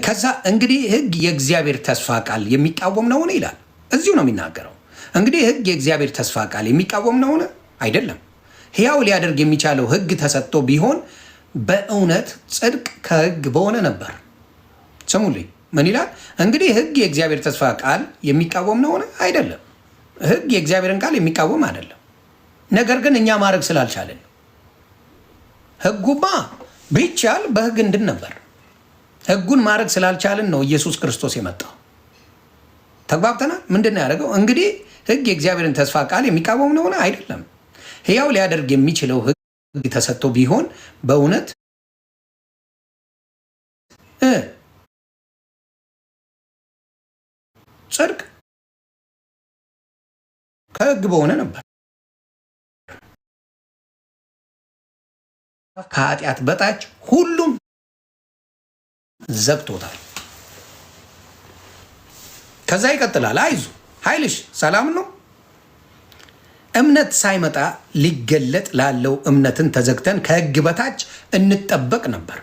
ከዛ እንግዲህ ሕግ የእግዚአብሔር ተስፋ ቃል የሚቃወም ነውን ይላል። እዚሁ ነው የሚናገረው። እንግዲህ ሕግ የእግዚአብሔር ተስፋ ቃል የሚቃወም ነውን? አይደለም። ሕያው ሊያደርግ የሚቻለው ሕግ ተሰጥቶ ቢሆን በእውነት ጽድቅ ከሕግ በሆነ ነበር። ስሙልኝ፣ ምን ይላል? እንግዲህ ሕግ የእግዚአብሔር ተስፋ ቃል የሚቃወም ነውን? አይደለም። ሕግ የእግዚአብሔርን ቃል የሚቃወም አይደለም። ነገር ግን እኛ ማድረግ ስላልቻለን፣ ሕጉማ ቢቻል በሕግ እንድን ነበር። ሕጉን ማድረግ ስላልቻለን ነው ኢየሱስ ክርስቶስ የመጣው። ተግባብተናል? ምንድን ነው ያደረገው? እንግዲህ ሕግ የእግዚአብሔርን ተስፋ ቃል የሚቃወም ነውን? አይደለም። ሕያው ሊያደርግ የሚችለው ሕግ ተሰጥቶ ቢሆን በእውነት ጽድቅ ከሕግ በሆነ ነበር። ከኃጢአት በታች ሁሉም ዘግቶታል። ከዛ ይቀጥላል። አይዞ ኃይልሽ ሰላም ነው። እምነት ሳይመጣ ሊገለጥ ላለው እምነትን ተዘግተን ከሕግ በታች እንጠበቅ ነበር።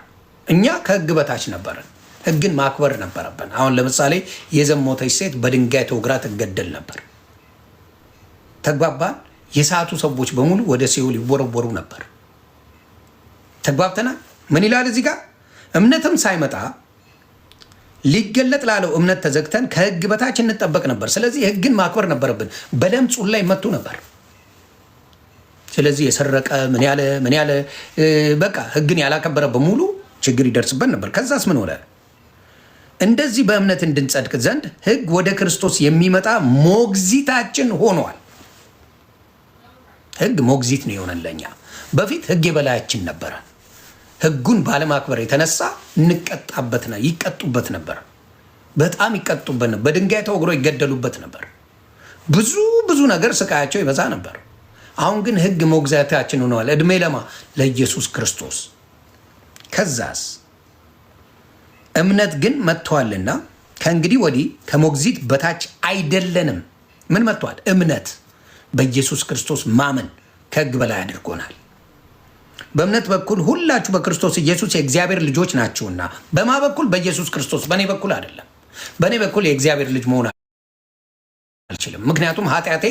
እኛ ከሕግ በታች ነበርን። ሕግን ማክበር ነበረብን። አሁን ለምሳሌ የዘሞተች ሴት በድንጋይ ተወግራ ትገደል ነበር። ተግባባን? የሳቱ ሰዎች በሙሉ ወደ ሲኦል ይወረወሩ ነበር። ተግባብተናል? ምን ይላል እዚህ ጋር? እምነትም ሳይመጣ ሊገለጥ ላለው እምነት ተዘግተን ከሕግ በታች እንጠበቅ ነበር። ስለዚህ ሕግን ማክበር ነበረብን። በለምጹ ላይ መቱ ነበር። ስለዚህ የሰረቀ ምን ያለ በቃ ሕግን ያላከበረ በሙሉ ችግር ይደርስበት ነበር። ከዛስ ምን ሆነ? እንደዚህ በእምነት እንድንጸድቅ ዘንድ ሕግ ወደ ክርስቶስ የሚመጣ ሞግዚታችን ሆኗል። ሕግ ሞግዚት ነው የሆነን ለኛ። በፊት ሕግ የበላያችን ነበረ። ሕጉን ባለማክበር የተነሳ ይቀጡበት ነበር። በጣም ይቀጡበት ነበር። በድንጋይ ተወግሮ ይገደሉበት ነበር። ብዙ ነገር ስቃያቸው ይበዛ ነበር። አሁን ግን ሕግ ሞግዚታችን ሆነዋል። እድሜ ለኢየሱስ ክርስቶስ። ከዛስ እምነት ግን መጥቷልና ከእንግዲህ ወዲህ ከሞግዚት በታች አይደለንም። ምን መጥቷል? እምነት በኢየሱስ ክርስቶስ ማመን ከሕግ በላይ አድርጎናል። በእምነት በኩል ሁላችሁ በክርስቶስ ኢየሱስ የእግዚአብሔር ልጆች ናችሁና። በማ በኩል? በኢየሱስ ክርስቶስ። በእኔ በኩል አይደለም። በእኔ በኩል የእግዚአብሔር ልጅ መሆን አልችልም። ምክንያቱም ኃጢአቴ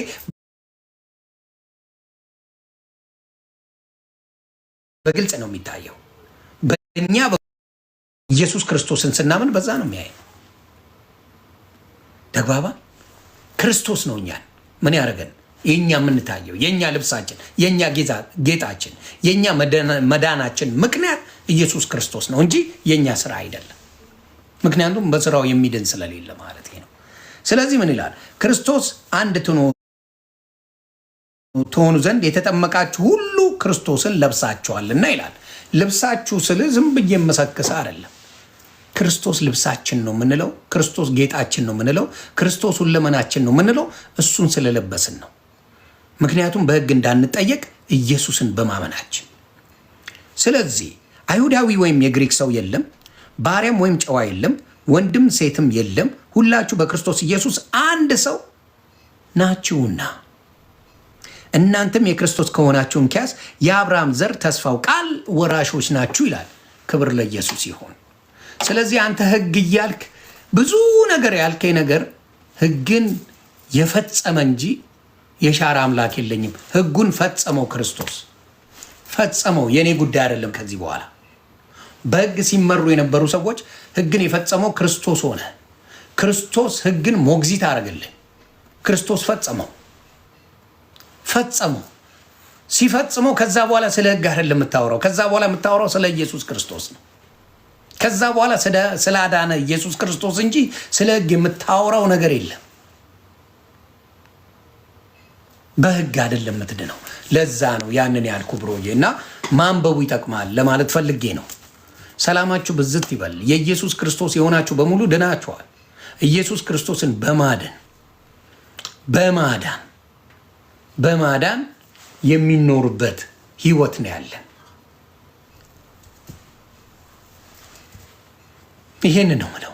በግልጽ ነው የሚታየው። በእኛ ኢየሱስ ክርስቶስን ስናምን በዛ ነው የሚያይ። ተግባባ። ክርስቶስ ነው እኛን ምን ያደረገን? የኛ የምንታየው፣ የኛ ልብሳችን፣ የኛ ጌጣችን፣ የኛ መዳናችን ምክንያት ኢየሱስ ክርስቶስ ነው እንጂ የኛ ስራ አይደለም። ምክንያቱም በስራው የሚድን ስለሌለ ማለት ነው። ስለዚህ ምን ይላል? ክርስቶስ አንድ ትሆኑ ዘንድ የተጠመቃችሁ ሁሉ ክርስቶስን ለብሳችኋልና ይላል። ልብሳችሁ ስል ዝም ብዬ መሰክስ አይደለም። ክርስቶስ ልብሳችን ነው የምንለው፣ ክርስቶስ ጌጣችን ነው የምንለው፣ ክርስቶስ ሁለመናችን ነው የምንለው እሱን ስለለበስን ነው። ምክንያቱም በሕግ እንዳንጠየቅ ኢየሱስን በማመናችን። ስለዚህ አይሁዳዊ ወይም የግሪክ ሰው የለም፣ ባሪያም ወይም ጨዋ የለም፣ ወንድም ሴትም የለም፣ ሁላችሁ በክርስቶስ ኢየሱስ አንድ ሰው ናችሁና እናንተም የክርስቶስ ከሆናችሁ እንኪያስ የአብርሃም ዘር ተስፋው ቃል ወራሾች ናችሁ ይላል። ክብር ለኢየሱስ ይሁን። ስለዚህ አንተ ሕግ እያልክ ብዙ ነገር ያልከኝ ነገር ሕግን የፈጸመ እንጂ የሻረ አምላክ የለኝም። ሕጉን ፈጸመው፣ ክርስቶስ ፈጸመው። የእኔ ጉዳይ አይደለም። ከዚህ በኋላ በሕግ ሲመሩ የነበሩ ሰዎች ሕግን የፈጸመው ክርስቶስ ሆነ። ክርስቶስ ሕግን ሞግዚት አደረገልን። ክርስቶስ ፈጸመው። ሲፈጽመው ከዛ በኋላ ስለ ሕግ አይደለም የምታወራው። ከዛ በኋላ የምታወራው ስለ ኢየሱስ ክርስቶስ ነው። ከዛ በኋላ ስለ አዳነ ኢየሱስ ክርስቶስ እንጂ ስለ ሕግ የምታወራው ነገር የለም። በሕግ አይደለም የምትድነው። ለዛ ነው ያንን ያልኩ ብሮዬ። እና ማንበቡ ይጠቅማል ለማለት ፈልጌ ነው። ሰላማችሁ ብዝት ይበል። የኢየሱስ ክርስቶስ የሆናችሁ በሙሉ ድናችኋል። ኢየሱስ ክርስቶስን በማዳን የሚኖርበት ህይወት ነው ያለን። ይሄን ነው ምለው።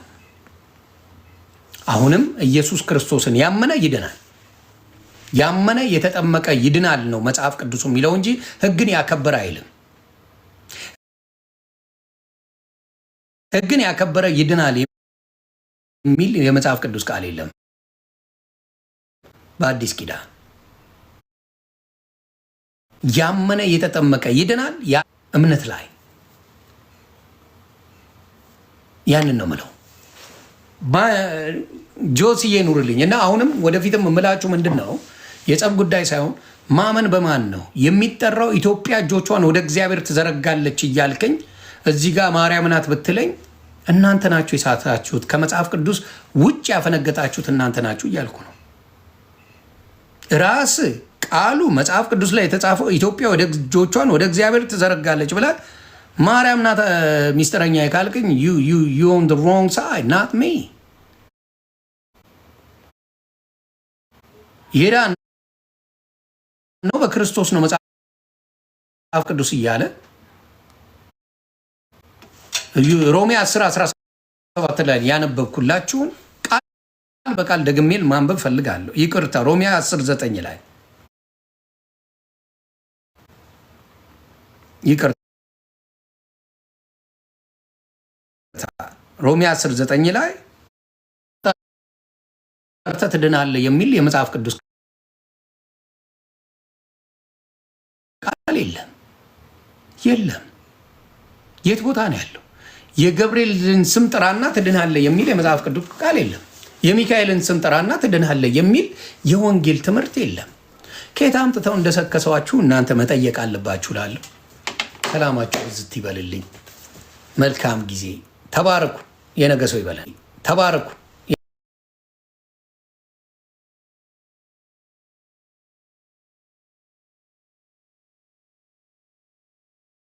አሁንም ኢየሱስ ክርስቶስን ያመነ ይድናል፣ ያመነ የተጠመቀ ይድናል ነው መጽሐፍ ቅዱስ የሚለው እንጂ ሕግን ያከበረ አይልም። ሕግን ያከበረ ይድናል የሚል የመጽሐፍ ቅዱስ ቃል የለም በአዲስ ኪዳን። ያመነ የተጠመቀ ይድናል። ያ እምነት ላይ ያንን ነው ምለው። ጆሲዬ ኑርልኝ እና አሁንም ወደፊትም የምላችሁ ምንድን ነው የጸብ ጉዳይ ሳይሆን ማመን በማን ነው የሚጠራው? ኢትዮጵያ እጆቿን ወደ እግዚአብሔር ትዘረጋለች እያልከኝ እዚህ ጋር ማርያም ናት ብትለኝ እናንተ ናችሁ የሳታችሁት፣ ከመጽሐፍ ቅዱስ ውጭ ያፈነገጣችሁት እናንተ ናችሁ እያልኩ ነው። ራስ ቃሉ መጽሐፍ ቅዱስ ላይ የተጻፈው ኢትዮጵያ ወደ እጆቿን ወደ እግዚአብሔር ትዘረጋለች ብላ ማርያም ናት ሚስጥረኛ ካልክኝ you on the wrong side, not me። ይሄዳ ነው በክርስቶስ ነው መጽሐፍ ቅዱስ እያለ ሮሜ 10:17 ላይ ያነበብኩላችሁን ቃል በቃል ደግሜል ማንበብ ፈልጋለሁ። ይቅርታ፣ ሮሜ 10:9 ላይ ይቅርታ፣ ሮሜ 10:9 ላይ ትድናለህ የሚል የመጽሐፍ ቅዱስ ቃል የለም። የት ቦታ ነው ያለው? የገብርኤልን ስም ጥራና ትድናለህ የሚል የመጽሐፍ ቅዱስ ቃል የለም። የሚካኤልን ስም ጥራና ትድናለህ የሚል የወንጌል ትምህርት የለም። ከየት አምጥተው እንደሰከሰዋችሁ እናንተ መጠየቅ አለባችሁ። ላለሁ ሰላማችሁ ብዝት ይበልልኝ። መልካም ጊዜ። ተባረኩ። የነገ ሰው ይበላል። ተባረኩ።